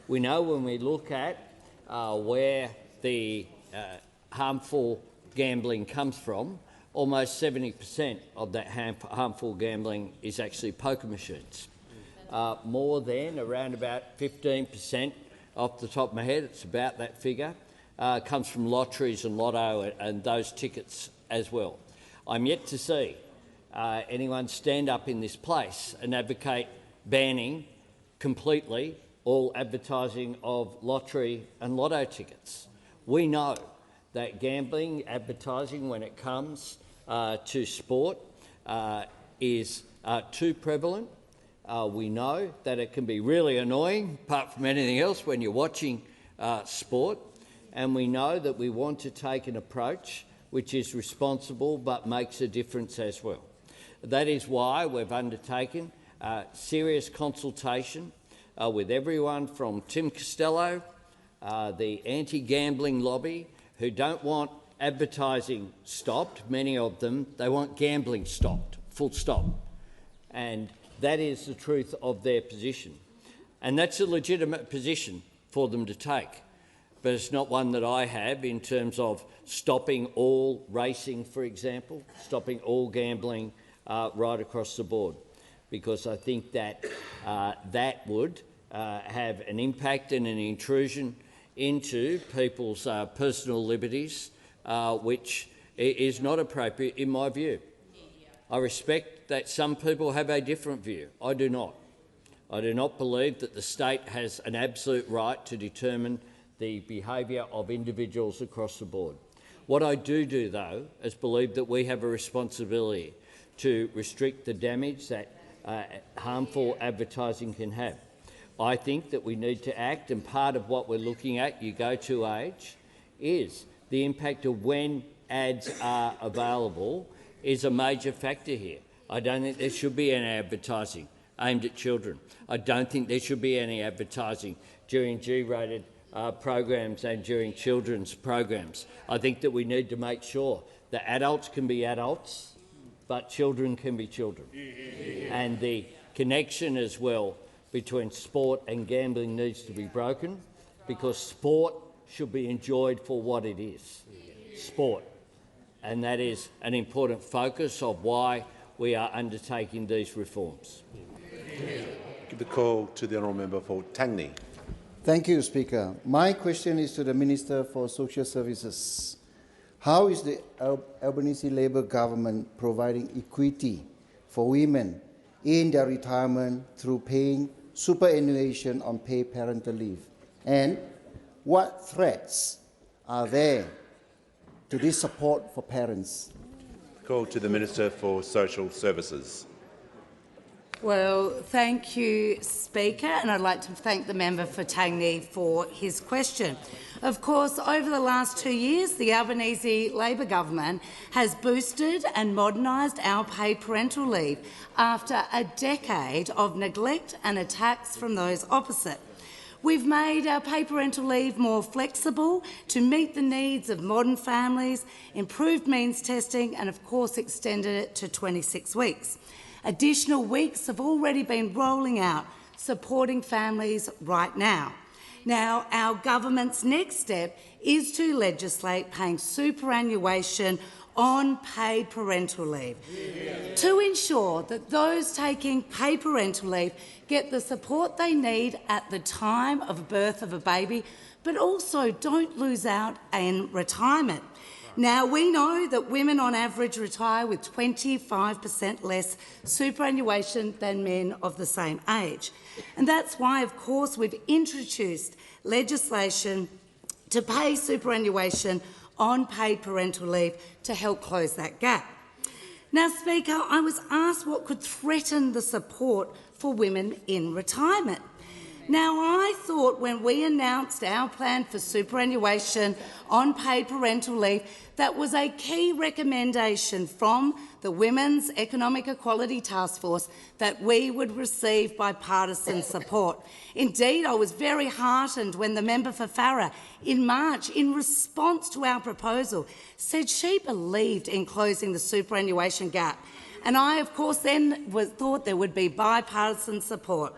We know when we look at where the harmful gambling comes from, almost 70% of that harmful gambling is actually poker machines. More than around about 15%, off the top of my head, it's about that figure, comes from lotteries and lotto and those tickets as well. I'm yet to see anyone stand up in this place and advocate banning completely all advertising of lottery and lotto tickets. We know that gambling advertising, when it comes to sport, is too prevalent. We know that it can be really annoying, apart from anything else, when you're watching sport. and we know that we want to take an approach which is responsible but makes a difference as well. That is why we've undertaken serious consultation with everyone from Tim Costello, the anti-gambling lobby, who don't want advertising stopped, many of them, they want gambling stopped, full stop. And that is the truth of their position. And that's a legitimate position for them to take. But it's not one that I have in terms of stopping all racing, for example, stopping all gambling right across the board, because I think that that would have an impact and an intrusion into people's personal liberties, which is not appropriate in my view. I respect that some people have a different view. I do not. I do not believe that the state has an absolute right to determine the behaviour of individuals across the board. What I do, though, is believe that we have a responsibility to restrict the damage that harmful advertising can have. I think that we need to act, and part of what we're looking at, you go to age, is the impact of when ads are available is a major factor here. I don't think there should be any advertising aimed at children. I don't think there should be any advertising during G-rated programs and during children's programs. I think that we need to make sure that adults can be adults, but children can be children. And the connection as well between sport and gambling needs to be broken, because sport should be enjoyed for what it is, sport. And that is an important focus of why we are undertaking these reforms. Give the call to the honourable member for Tangney. Thank you, Speaker. My question is to the Minister for Social Services. How is the Albanese Labor government providing equity for women in their retirement through paying superannuation on paid parental leave? And what threats are there to this support for parents? Call to the Minister for Social Services. Well, thank you, Speaker, and I'd like to thank the member for Tangney for his question. Of course, over the last 2 years, the Albanese Labor government has boosted and modernised our paid parental leave after a decade of neglect and attacks from those opposite. We've made our paid parental leave more flexible to meet the needs of modern families, improved means testing and, of course, extended it to 26 weeks. Additional weeks have already been rolling out, supporting families right now. Now, our government's next step is to legislate paying superannuation on paid parental leave to ensure that those taking paid parental leave get the support they need at the time of birth of a baby, but also don't lose out in retirement. Now, we know that women on average retire with 25% less superannuation than men of the same age. And that's why, of course, we've introduced legislation to pay superannuation on paid parental leave to help close that gap. Now, Speaker, I was asked what could threaten the support for women in retirement. Now, I thought when we announced our plan for superannuation on paid parental leave, that was a key recommendation from the Women's Economic Equality Task Force that we would receive bipartisan support. Indeed, I was very heartened when the member for Farrer in March, in response to our proposal, said she believed in closing the superannuation gap. And I, of course, then thought there would be bipartisan support.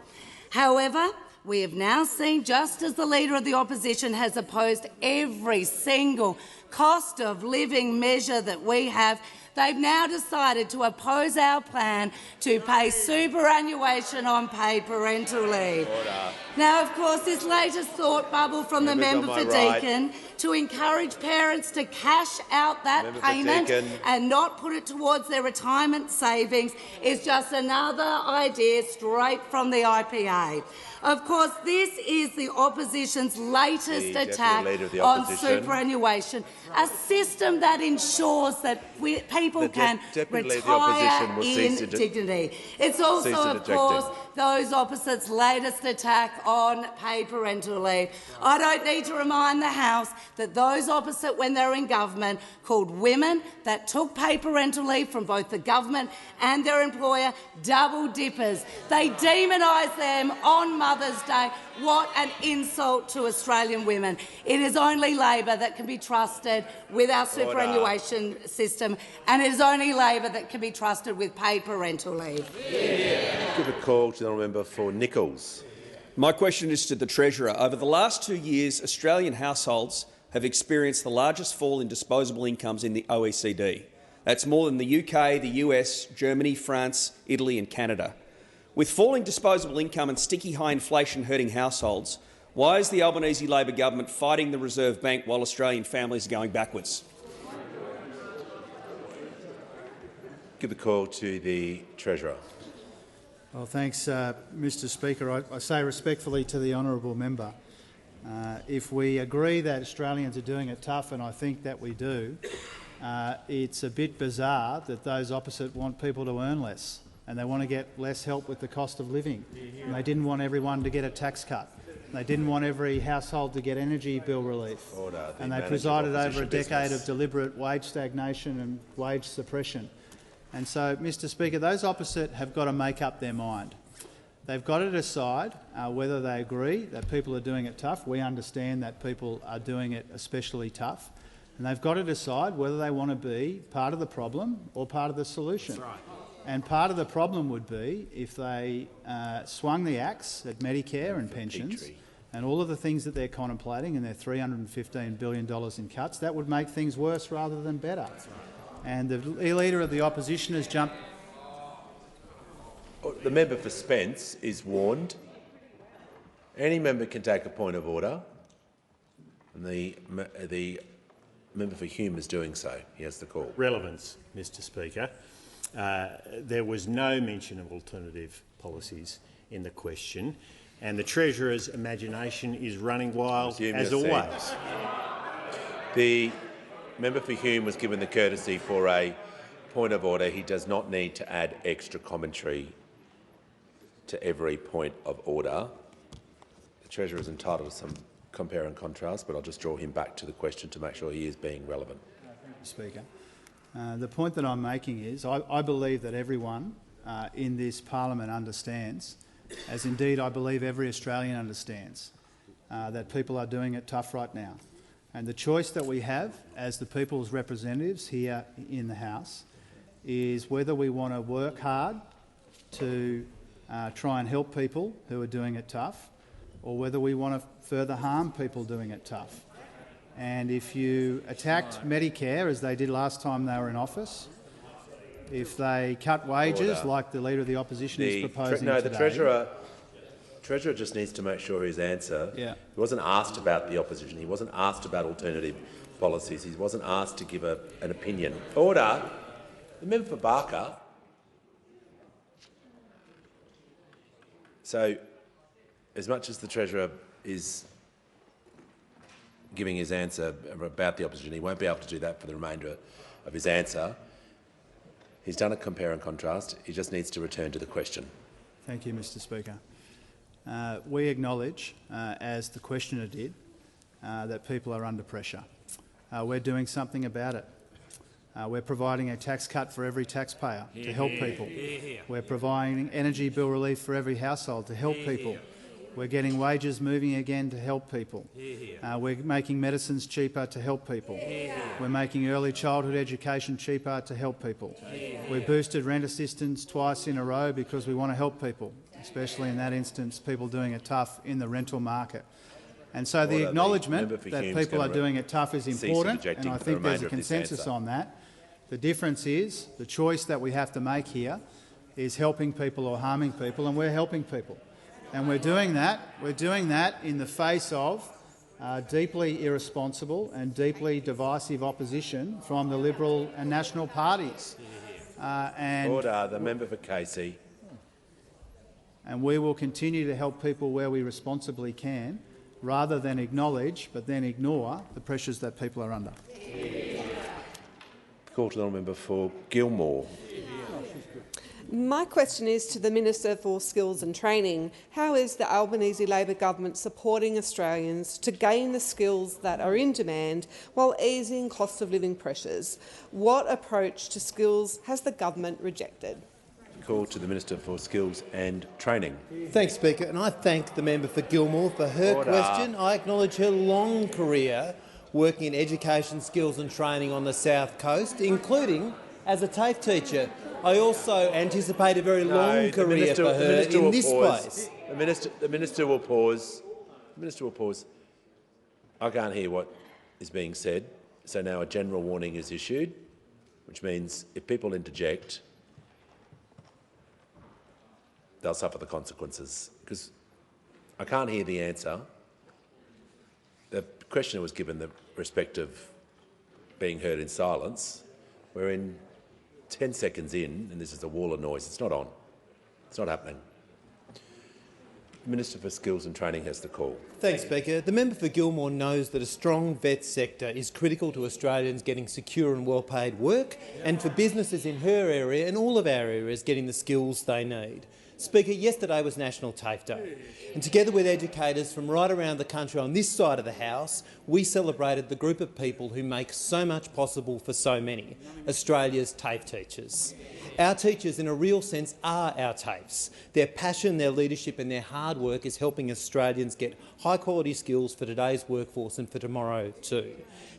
However, we have now seen, just as the Leader of the Opposition has opposed every single cost of living measure that we have, they've now decided to oppose our plan to pay superannuation on paid parental leave. Order. Now, of course, this latest thought bubble from the member for Deakin to encourage parents to cash out that payment and not put it towards their retirement savings is just another idea straight from the IPA. Of course, this is the opposition's latest attack on superannuation, a system that ensures that people can retire in dignity. It's also, of course, those opposites' latest attack on paid parental leave. I don't need to remind the House that those opposite, when they were in government, called women that took paid parental leave from both the government and their employer double dippers. They demonised them on Mother's Day. What an insult to Australian women. It is only Labor that can be trusted with our superannuation system, and it is only Labor that can be trusted with paid parental leave. Give a call to the honourable member for Nichols. My question is to the Treasurer. Over the last 2 years, Australian households have experienced the largest fall in disposable incomes in the OECD. That's more than the UK, the US, Germany, France, Italy and Canada. With falling disposable income and sticky high inflation hurting households, why is the Albanese Labor government fighting the Reserve Bank while Australian families are going backwards? Give the call to the Treasurer. Well, thanks, Mr Speaker. I say respectfully to the honourable member, if we agree that Australians are doing it tough, and I think that we do, it's a bit bizarre that those opposite want people to earn less and they want to get less help with the cost of living. And they didn't want everyone to get a tax cut. They didn't want every household to get energy bill relief. And they presided over a decade of deliberate wage stagnation and wage suppression. And so, Mr Speaker, those opposite have got to make up their mind. They've got to decide whether they agree that people are doing it tough. We understand that people are doing it especially tough. And they've got to decide whether they want to be part of the problem or part of the solution. That's right. And part of the problem would be if they swung the axe at Medicare and pensions and all of the things that they're contemplating in their $315 billion in cuts. That would make things worse rather than better. And the Leader of the Opposition has jumped. The member for Spence is warned. Any member can take a point of order. And the member for Hume is doing so. He has the call. Relevance, Mr Speaker. There was no mention of alternative policies in the question, and the Treasurer's imagination is running wild as always. The member for Hume was given the courtesy for a point of order. He does not need to add extra commentary to every point of order. The Treasurer is entitled to some compare and contrast, but I'll just draw him back to the question to make sure he is being relevant. Speaker. The point that I'm making is I believe that everyone in this parliament understands, as indeed I believe every Australian understands, that people are doing it tough right now. And the choice that we have as the people's representatives here in the House is whether we want to work hard to try and help people who are doing it tough, or whether we want to further harm people doing it tough. And if you attacked Medicare, as they did last time they were in office, if they cut wages like the Leader of the Opposition is proposing today— the Treasurer just needs to make sure his answer— He wasn't asked about the opposition. He wasn't asked about alternative policies. He wasn't asked to give an opinion. Order. The member for Barker. So, as much as the Treasurer is giving his answer about the opposition, he won't be able to do that for the remainder of his answer. He's done a compare and contrast. He just needs to return to the question. Thank you, Mr Speaker. We acknowledge, as the questioner did, that people are under pressure. We're doing something about it. We're providing a tax cut for every taxpayer to help people. We're providing energy bill relief for every household to help people. We're getting wages moving again to help people. We're making medicines cheaper to help people. We're making early childhood education cheaper to help people. We boosted rent assistance twice in a row because we want to help people, especially in that instance, people doing it tough in the rental market. And so the acknowledgement that people are doing it tough is important, and I think there's a consensus on that. The difference is the choice that we have to make here is helping people or harming people, and we're helping people. And we're doing that in the face of deeply irresponsible and deeply divisive opposition from the Liberal and National parties. Order. The member for Casey. And we will continue to help people where we responsibly can, rather than acknowledge but then ignore the pressures that people are under. Call to the member for Gilmore. My question is to the Minister for Skills and Training. How is the Albanese Labor government supporting Australians to gain the skills that are in demand while easing cost of living pressures? What approach to skills has the government rejected? Call to the Minister for Skills and Training. Thanks, Speaker, and I thank the member for Gilmore for her question. I acknowledge her long career working in education, skills and training on the South Coast, including as a TAFE teacher. I also anticipate a very long career for her in this place. The minister will pause. The minister will pause. I can't hear what is being said, so now a general warning is issued, which means if people interject, they'll suffer the consequences. Because I can't hear the answer. The questioner was given the respect of being heard in silence. We're in 10 seconds in, and this is a wall of noise. It's not on. It's not happening. The Minister for Skills and Training has the call. Thanks, Speaker. The member for Gilmore knows that a strong vet sector is critical to Australians getting secure and well-paid work, and for businesses in her area and all of our areas getting the skills they need. Speaker, yesterday was National TAFE Day, and together with educators from right around the country on this side of the House, we celebrated the group of people who make so much possible for so many, Australia's TAFE teachers. Our teachers, in a real sense, are our TAFEs. Their passion, their leadership and their hard work is helping Australians get high-quality skills for today's workforce and for tomorrow too.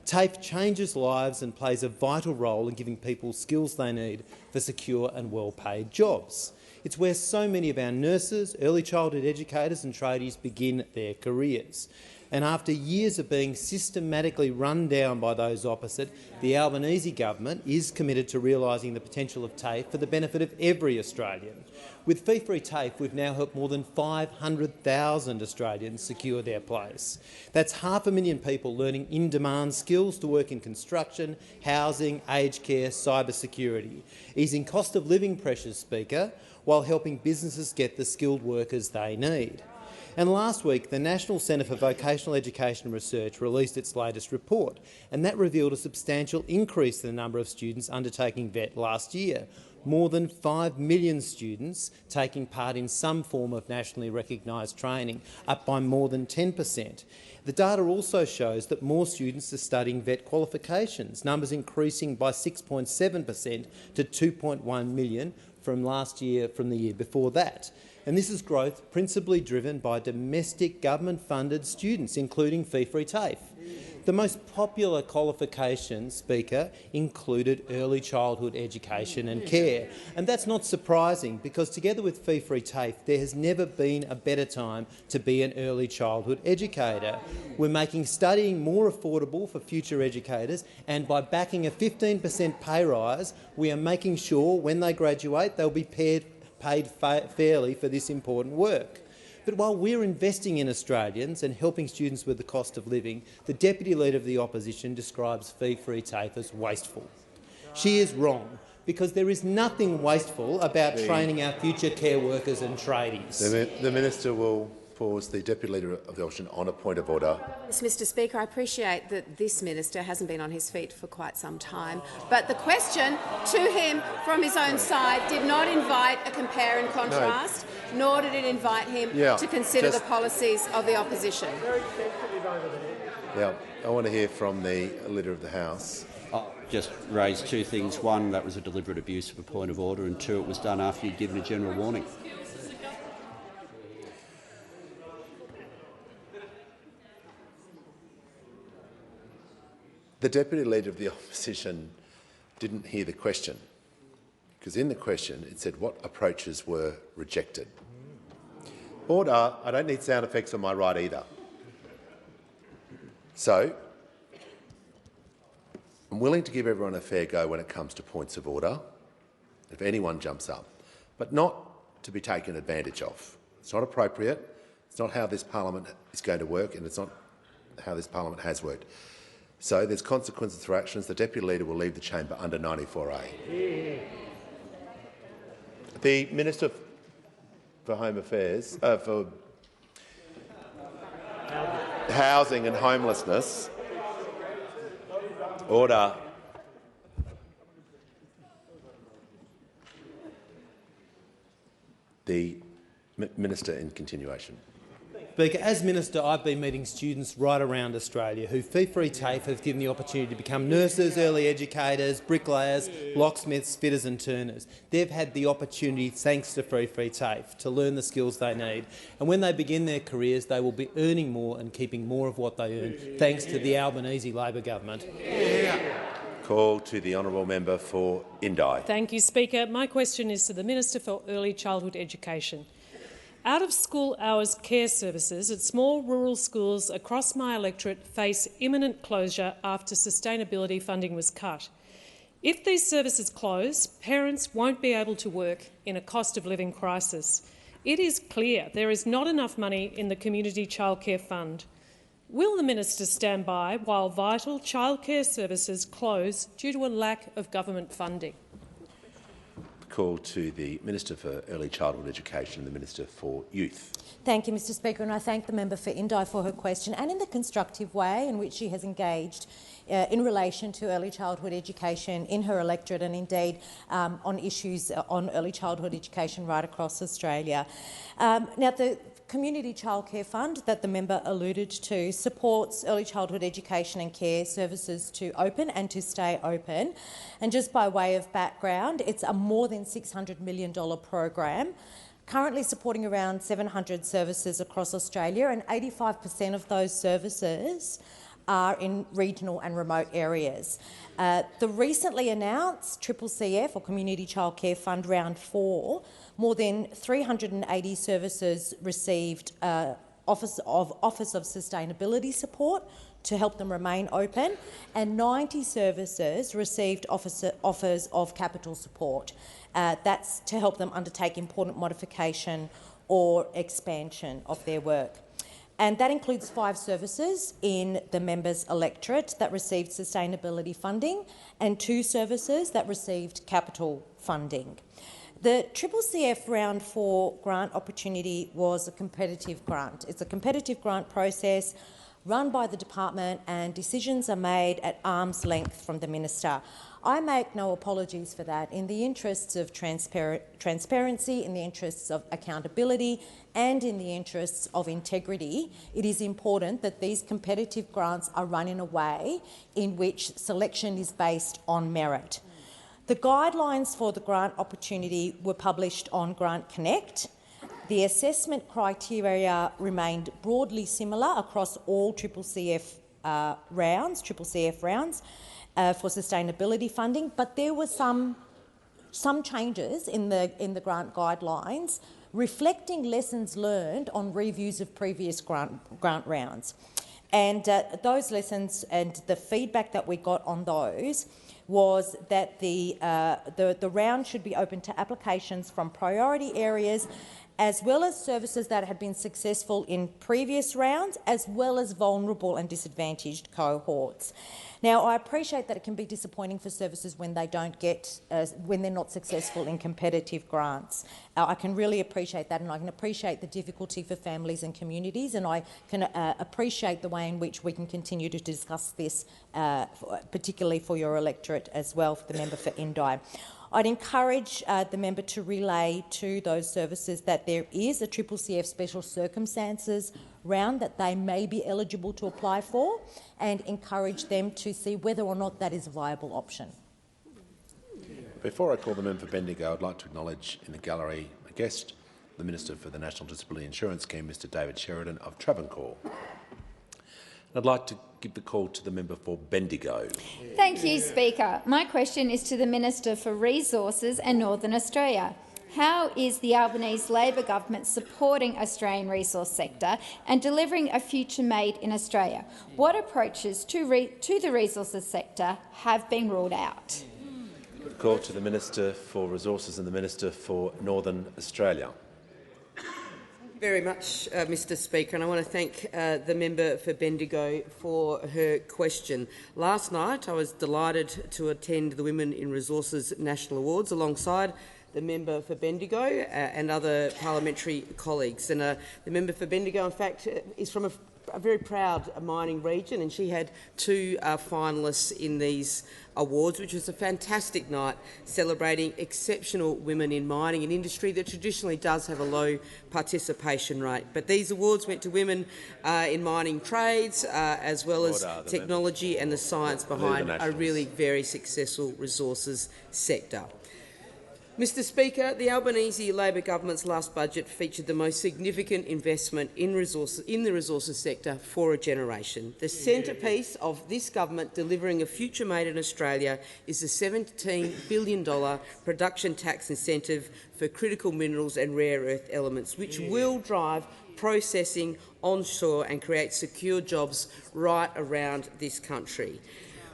TAFE changes lives and plays a vital role in giving people skills they need for secure and well-paid jobs. It's where so many of our nurses, early childhood educators and tradies begin their careers. And after years of being systematically run down by those opposite, the Albanese government is committed to realising the potential of TAFE for the benefit of every Australian. With Fee Free TAFE, we've now helped more than 500,000 Australians secure their place. That's 500,000 people learning in-demand skills to work in construction, housing, aged care, cyber security, easing cost of living pressures, Speaker, while helping businesses get the skilled workers they need. And last week, the National Centre for Vocational Education and Research released its latest report, and that revealed a substantial increase in the number of students undertaking VET last year. More than 5 million students taking part in some form of nationally recognised training, up by more than 10%. The data also shows that more students are studying VET qualifications, numbers increasing by 6.7% to 2.1 million from last year, from the year before that. And this is growth principally driven by domestic government-funded students, including Fee Free TAFE. The most popular qualifications, Speaker, included early childhood education and care. And that's not surprising, because together with Fee Free TAFE, there has never been a better time to be an early childhood educator. We're making studying more affordable for future educators, and by backing a 15% pay rise, we are making sure when they graduate they'll be paid fairly for this important work. But while we're investing in Australians and helping students with the cost of living, the Deputy Leader of the Opposition describes Fee Free TAFE as wasteful. She is wrong, because there is nothing wasteful about training our future care workers and tradies. The Minister will pause. The Deputy Leader of the Opposition on a point of order. Yes, Mr Speaker, I appreciate that this minister hasn't been on his feet for quite some time, but the question to him from his own side did not invite a compare and contrast, nor did it invite him to consider the policies of the opposition. Yeah, I want to hear from the Leader of the House. I'll just raise two things. One, that was a deliberate abuse of a point of order, and two, it was done after you'd given a general warning. The Deputy Leader of the Opposition didn't hear the question, because in the question it said what approaches were rejected. Order. I don't need sound effects on my right either. So, I'm willing to give everyone a fair go when it comes to points of order, if anyone jumps up, but not to be taken advantage of. It's not appropriate. It's not how this parliament is going to work, and it's not how this parliament has worked. So there's consequences for actions. The Deputy Leader will leave the chamber under 94A. The Minister for Home Affairs, housing and homelessness. Order. The Minister in continuation. Speaker, as Minister, I've been meeting students right around Australia who Fee Free TAFE have given the opportunity to become nurses, early educators, bricklayers, locksmiths, fitters and turners. They've had the opportunity, thanks to Fee Free TAFE, to learn the skills they need. And when they begin their careers, they will be earning more and keeping more of what they earn, thanks to the Albanese Labor government. Call to the honourable member for Indi. Thank you, Speaker. My question is to the Minister for Early Childhood Education. Out-of-school hours care services at small rural schools across my electorate face imminent closure after sustainability funding was cut. If these services close, parents won't be able to work in a cost of living crisis. It is clear there is not enough money in the Community Childcare Fund. Will the Minister stand by while vital childcare services close due to a lack of government funding? Call to the Minister for Early Childhood Education and the Minister for Youth. Thank you, Mr Speaker, and I thank the member for Indi for her question and in the constructive way in which she has engaged in relation to early childhood education in her electorate and indeed on issues on early childhood education right across Australia. Now, the Community Childcare Fund that the member alluded to supports early childhood education and care services to open and to stay open. And just by way of background, it's a more than $600 million program, currently supporting around 700 services across Australia, and 85% of those services are in regional and remote areas. The recently announced CCCF, or Community Childcare Fund Round 4, more than 380 services received Office of Sustainability support to help them remain open, and 90 services received offers of capital support. That's to help them undertake important modification or expansion of their work. And that includes 5 services in the member's electorate that received sustainability funding and 2 services that received capital funding. The CCCF Round 4 grant opportunity was a competitive grant. It's a competitive grant process run by the department and decisions are made at arm's length from the minister. I make no apologies for that. In the interests of transparency, in the interests of accountability and in the interests of integrity, it is important that these competitive grants are run in a way in which selection is based on merit. The guidelines for the grant opportunity were published on Grant Connect. The assessment criteria remained broadly similar across all CCCF rounds for sustainability funding, but there were some changes in the grant guidelines reflecting lessons learned on reviews of previous grant rounds. And those lessons and the feedback that we got on those was that the round should be open to applications from priority areas as well as services that had been successful in previous rounds, as well as vulnerable and disadvantaged cohorts. Now, I appreciate that it can be disappointing for services when they don't get, when they're not successful in competitive grants. I can really appreciate that, and I can appreciate the difficulty for families and communities, and I can appreciate the way in which we can continue to discuss this, particularly for your electorate as well, for the member for Indi. I'd encourage the member to relay to those services that there is a CCCF Special Circumstances round that they may be eligible to apply for, and encourage them to see whether or not that is a viable option. Before I call the member for Bendigo, I'd like to acknowledge in the gallery a guest, the Minister for the National Disability Insurance Scheme, Mr David Sheridan of Travancore. I'd like to give the call to the member for Bendigo. Thank you, Speaker. My question is to the Minister for Resources and Northern Australia. How is the Albanese Labor government supporting Australian resource sector and delivering a future made in Australia? What approaches to the resources sector have been ruled out? Call to the Minister for Resources and the Minister for Northern Australia. Very much, Mr Speaker, and I want to thank the member for Bendigo for her question. Last night I was delighted to attend the Women in Resources National Awards alongside the member for Bendigo and other parliamentary colleagues. And the member for Bendigo, in fact, is from a very proud mining region, and she had 2 finalists in these awards, which was a fantastic night celebrating exceptional women in mining, an industry that traditionally does have a low participation rate. But these awards went to women in mining trades, as well as technology and the science behind a really very successful resources sector. Mr Speaker, the Albanese Labor government's last budget featured the most significant investment in the resources sector for a generation. The centrepiece of this government delivering a future made in Australia is the $17 billion production tax incentive for critical minerals and rare earth elements, which will drive processing onshore and create secure jobs right around this country.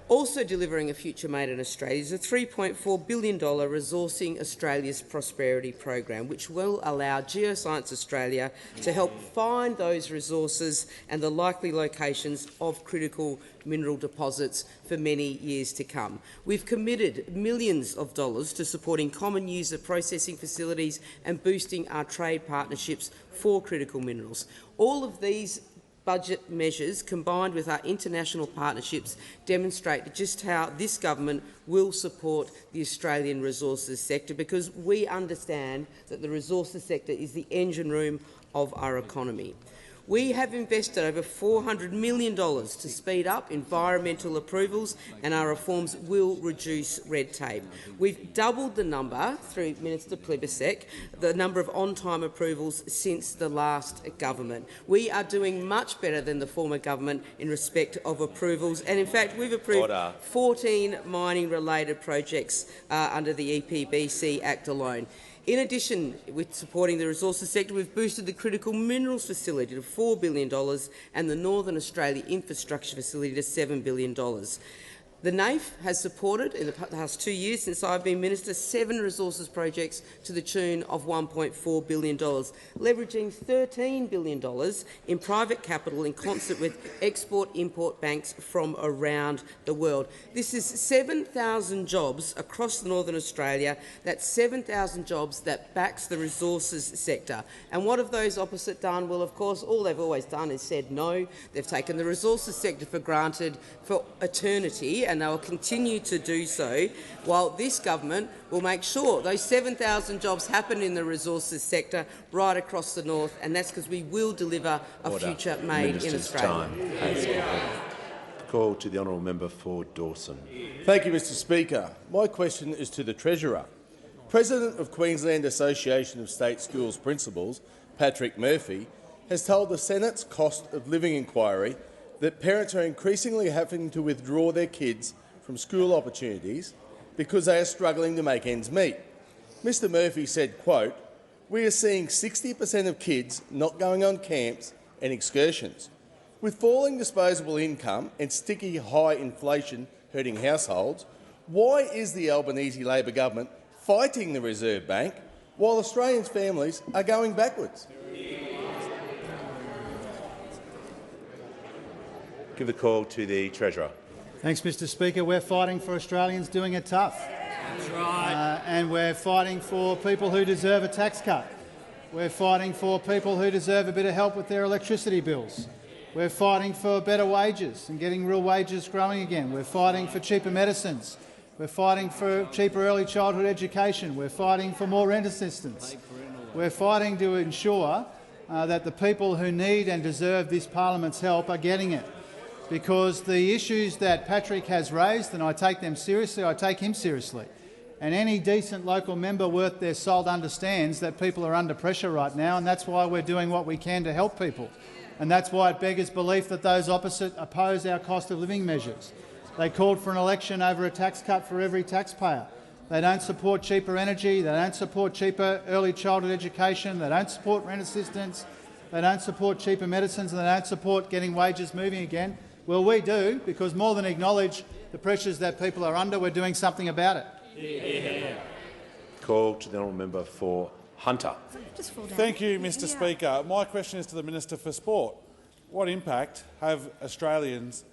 Also delivering a future made in Australia is a $3.4 billion Resourcing Australia's Prosperity program, which will allow Geoscience Australia to help find those resources and the likely locations of critical mineral deposits for many years to come. We've committed millions of dollars to supporting common user processing facilities and boosting our trade partnerships for critical minerals. All of these budget measures, combined with our international partnerships, demonstrate just how this government will support the Australian resources sector, because we understand that the resources sector is the engine room of our economy. We have invested over $400 million to speed up environmental approvals, and our reforms will reduce red tape. We've doubled the number, through Minister Plibersek, the number of on-time approvals since the last government. We are doing much better than the former government in respect of approvals, and in fact we've approved 14 mining-related projects under the EPBC Act alone. In addition, with supporting the resources sector, we've boosted the Critical Minerals Facility to $4 billion and the Northern Australia Infrastructure Facility to $7 billion. The NAIF has supported, in the past 2 years since I've been Minister, 7 resources projects to the tune of $1.4 billion, leveraging $13 billion in private capital in concert with export-import banks from around the world. This is 7,000 jobs across Northern Australia. That's 7,000 jobs that backs the resources sector. And what have those opposite done? Well, of course, all they've always done is said no. They've taken the resources sector for granted for eternity, and they will continue to do so, while this government will make sure those 7,000 jobs happen in the resources sector right across the north, and that's because we will deliver a future made in Australia. Call to the honourable member for Dawson. Thank you, Mr Speaker. My question is to the Treasurer. President of Queensland Association of State Schools Principals, Patrick Murphy, has told the Senate's Cost of Living inquiry that parents are increasingly having to withdraw their kids from school opportunities because they are struggling to make ends meet. Mr Murphy said, quote, "We are seeing 60% of kids not going on camps and excursions. With falling disposable income and sticky high inflation hurting households, why is the Albanese Labor government fighting the Reserve Bank while Australians' families are going backwards?" Give the call to the Treasurer. Thanks, Mr Speaker. We're fighting for Australians doing it tough. That's right. And we're fighting for people who deserve a tax cut. We're fighting for people who deserve a bit of help with their electricity bills. We're fighting for better wages and getting real wages growing again. We're fighting for cheaper medicines. We're fighting for cheaper early childhood education. We're fighting for more rent assistance. We're fighting to ensure that the people who need and deserve this parliament's help are getting it. Because the issues that Patrick has raised, and I take them seriously, I take him seriously. And any decent local member worth their salt understands that people are under pressure right now, and that's why we're doing what we can to help people. And that's why it beggars belief that those opposite oppose our cost of living measures. They called for an election over a tax cut for every taxpayer. They don't support cheaper energy, they don't support cheaper early childhood education, they don't support rent assistance, they don't support cheaper medicines, and they don't support getting wages moving again. Well, we do, because more than acknowledge the pressures that people are under, we're doing something about it. Yeah. Call to the honourable member for Hunter. Thank you, Mr Speaker. My question is to the Minister for Sport. What impact have Australia's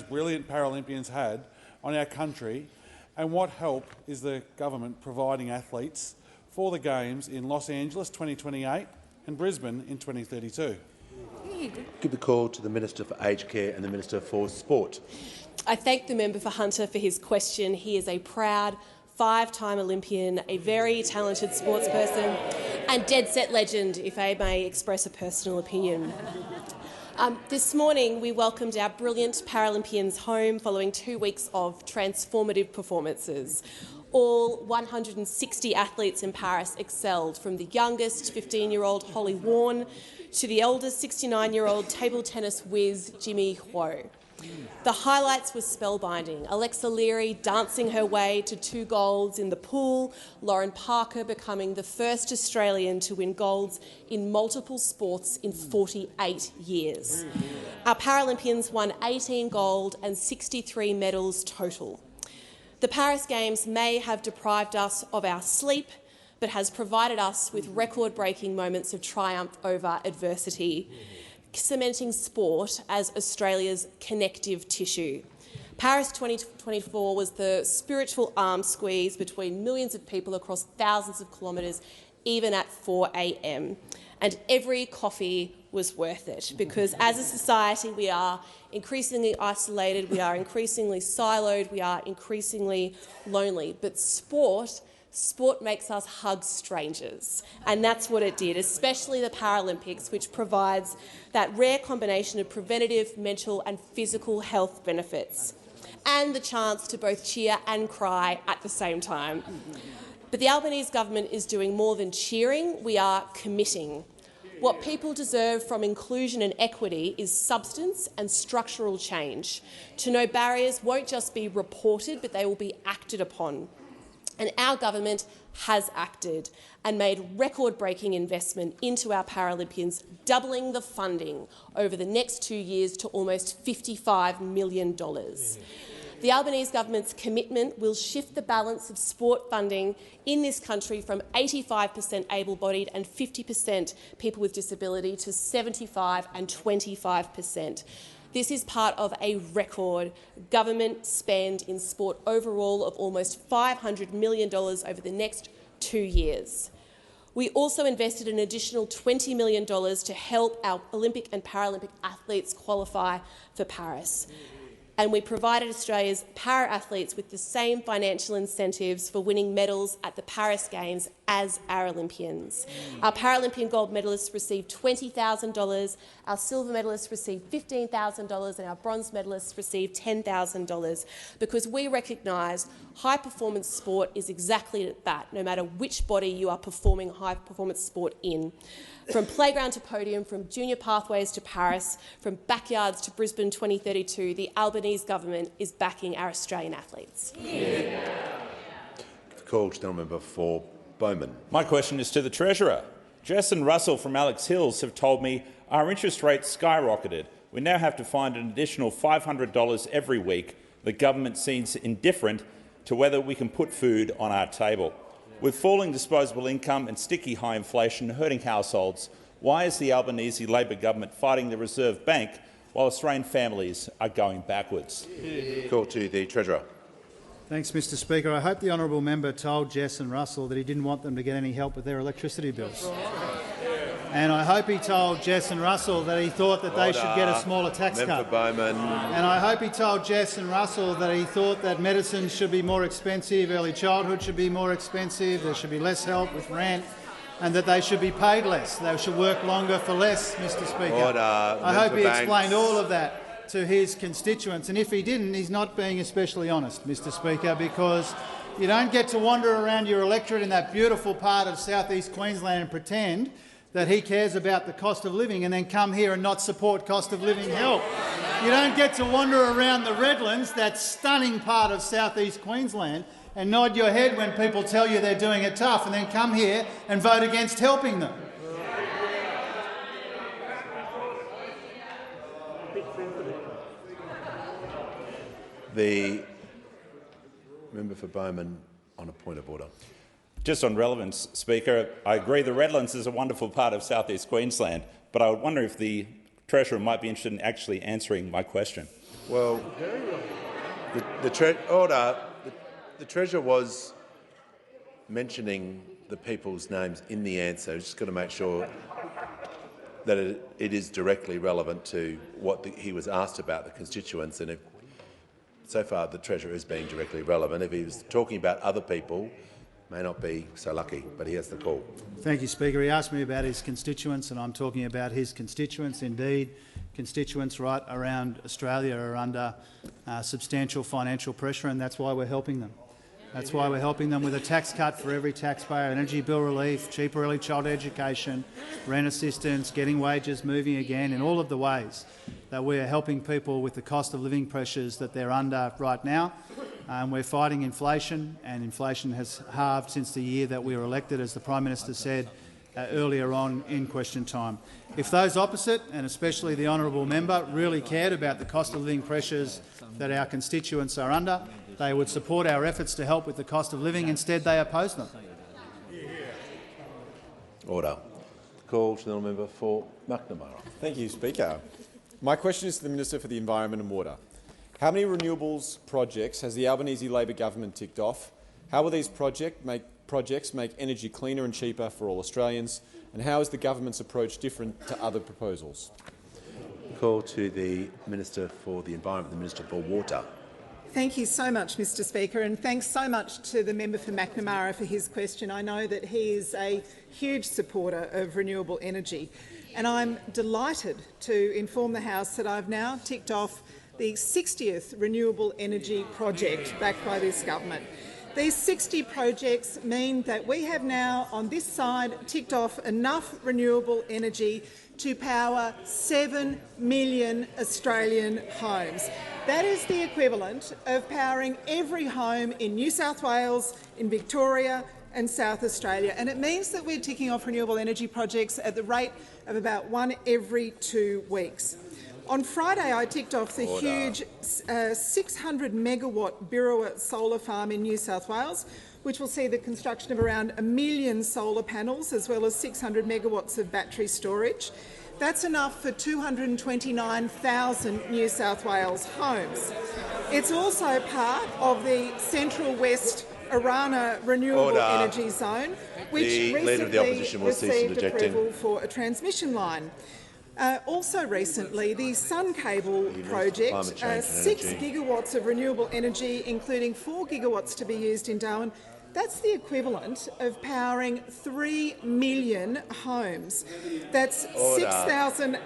brilliant Paralympians had on our country, and what help is the government providing athletes for the Games in Los Angeles 2028 and Brisbane in 2032? Give the call to the Minister for Aged Care and the Minister for Sport. I thank the member for Hunter for his question. He is a proud five-time Olympian, a very talented sportsperson and dead-set legend, if I may express a personal opinion. This morning we welcomed our brilliant Paralympians home following 2 weeks of transformative performances. All 160 athletes in Paris excelled, from the youngest 15-year-old Holly Warne to the eldest 69-year-old table tennis whiz Jimmy Huo. The highlights were spellbinding. Alexa Leary dancing her way to 2 golds in the pool, Lauren Parker becoming the first Australian to win golds in multiple sports in 48 years. Our Paralympians won 18 gold and 63 medals total. The Paris Games may have deprived us of our sleep, but has provided us with record-breaking moments of triumph over adversity, cementing sport as Australia's connective tissue. Paris 2024 was the spiritual arm squeeze between millions of people across thousands of kilometres, even at 4 a.m. And every coffee was worth it, because as a society we are increasingly isolated, we are increasingly siloed, we are increasingly lonely. But Sport makes us hug strangers, and that's what it did, especially the Paralympics, which provides that rare combination of preventative, mental and physical health benefits, and the chance to both cheer and cry at the same time. But the Albanese government is doing more than cheering, we are committing. What people deserve from inclusion and equity is substance and structural change. To know barriers won't just be reported, but they will be acted upon. And our government has acted and made record-breaking investment into our Paralympians, doubling the funding over the next 2 years to almost $55 million. The Albanese government's commitment will shift the balance of sport funding in this country from 85% able-bodied and 50% people with disability to 75% and 25%. This is part of a record government spend in sport overall of almost $500 million over the next 2 years. We also invested an additional $20 million to help our Olympic and Paralympic athletes qualify for Paris. And we provided Australia's para-athletes with the same financial incentives for winning medals at the Paris Games as our Olympians. Our Paralympian gold medalists received $20,000, our silver medalists received $15,000 and our bronze medalists received $10,000, because we recognise high-performance sport is exactly that, no matter which body you are performing high-performance sport in. From playground to podium, from junior pathways to Paris, from backyards to Brisbane 2032, the Albanese government is backing our Australian athletes. Call to the member for Bowman. My question is to the Treasurer. Jess and Russell from Alex Hills have told me our interest rates skyrocketed. We now have to find an additional $500 every week. The government seems indifferent to whether we can put food on our table. With falling disposable income and sticky high inflation hurting households, why is the Albanese Labor government fighting the Reserve Bank while Australian families are going backwards? Call to the Treasurer. Thanks, Mr Speaker. I hope the honourable member told Jess and Russell that he didn't want them to get any help with their electricity bills. And I hope he told Jess and Russell that he thought that they should get a smaller tax cut. Bowman. And I hope he told Jess and Russell that he thought that medicine should be more expensive, early childhood should be more expensive, there should be less help with rent, and that they should be paid less. They should work longer for less, Mr Speaker. I hope he explained all of that to his constituents. And if he didn't, he's not being especially honest, Mr Speaker, because you don't get to wander around your electorate in that beautiful part of south-east Queensland and pretend that he cares about the cost of living and then come here and not support cost of living help. You don't get to wander around the Redlands, that stunning part of south-east Queensland, and nod your head when people tell you they're doing it tough and then come here and vote against helping them. The member for Bowman on a point of order. Just on relevance, Speaker, I agree the Redlands is a wonderful part of south-east Queensland, but I would wonder if the Treasurer might be interested in actually answering my question. Well, the Treasurer was mentioning the people's names in the answer. Just got to make sure. that it is directly relevant to what he was asked about, the constituents, and so far the Treasurer is being directly relevant. If he was talking about other people, may not be so lucky, but he has the call. Thank you, Speaker. He asked me about his constituents, and I'm talking about his constituents. Indeed, constituents right around Australia are under substantial financial pressure, and that's why we're helping them. That's why we're helping them with a tax cut for every taxpayer, energy bill relief, cheaper early child education, rent assistance, getting wages moving again, in all of the ways that we're helping people with the cost of living pressures that they're under right now. We're fighting inflation, and inflation has halved since the year that we were elected, as the Prime Minister said earlier on in question time. If those opposite, and especially the honourable member, really cared about the cost of living pressures that our constituents are under, they would support our efforts to help with the cost of living. Instead, they oppose them. Order. Call to the member for McNamara. Thank you, Speaker. My question is to the Minister for the Environment and Water. How many renewables projects has the Albanese Labor government ticked off? How will these projects make energy cleaner and cheaper for all Australians? And how is the government's approach different to other proposals? Call to the Minister for the Environment, the Minister for Water. Thank you so much, Mr Speaker, and thanks so much to the member for McNamara for his question. I know that he is a huge supporter of renewable energy, and I'm delighted to inform the House that I've now ticked off the 60th renewable energy project backed by this government. These 60 projects mean that we have now, on this side, ticked off enough renewable energy to power 7 million Australian homes. That is the equivalent of powering every home in New South Wales, in Victoria and South Australia. And it means that we're ticking off renewable energy projects at the rate of about one every 2 weeks. On Friday, I ticked off the huge 600-megawatt Birrua solar farm in New South Wales, which will see the construction of around 1 million solar panels, as well as 600 megawatts of battery storage. That's enough for 229,000 New South Wales homes. It's also part of the Central West Arana Renewable Energy Zone, which recently received approval for a transmission line. Also recently, the Sun Cable project, 6 gigawatts of renewable energy, including 4 gigawatts to be used in Darwin. That's the equivalent of powering 3 million homes. That's 6,000.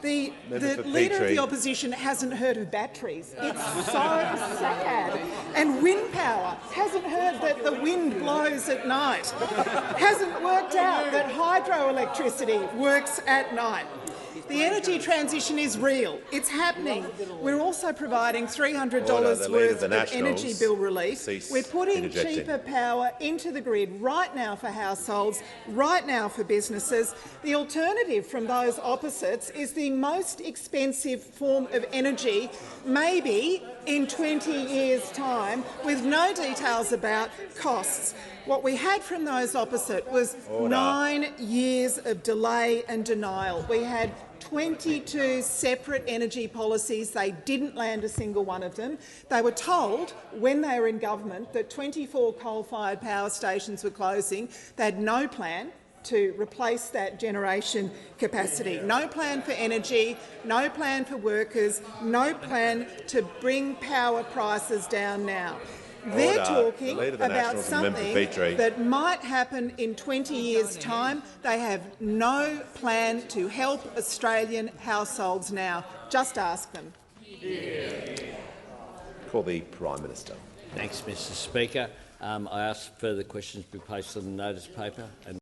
The Leader of the Opposition hasn't heard of batteries. It's so sad. And wind power. Hasn't heard that the wind blows at night. Hasn't worked out that hydroelectricity works at night. The energy transition is real. It's happening. We're also providing $300 worth of energy bill relief. We're putting cheaper power into the grid right now for households, right now for businesses. The alternative from those opposites is the most expensive form of energy, maybe in 20 years' time, with no details about costs. What we had from those opposite was 9 years of delay and denial. We had 22 separate energy policies. They didn't land a single one of them. They were told, when they were in government, that 24 coal-fired power stations were closing. They had no plan to replace that generation capacity. No plan for energy, no plan for workers, no plan to bring power prices down now. They're talking about something that might happen in 20 years' time. They have no plan to help Australian households now. Just ask them. Call the Prime Minister. Thanks, Mr Speaker. I ask further questions be placed on the notice paper.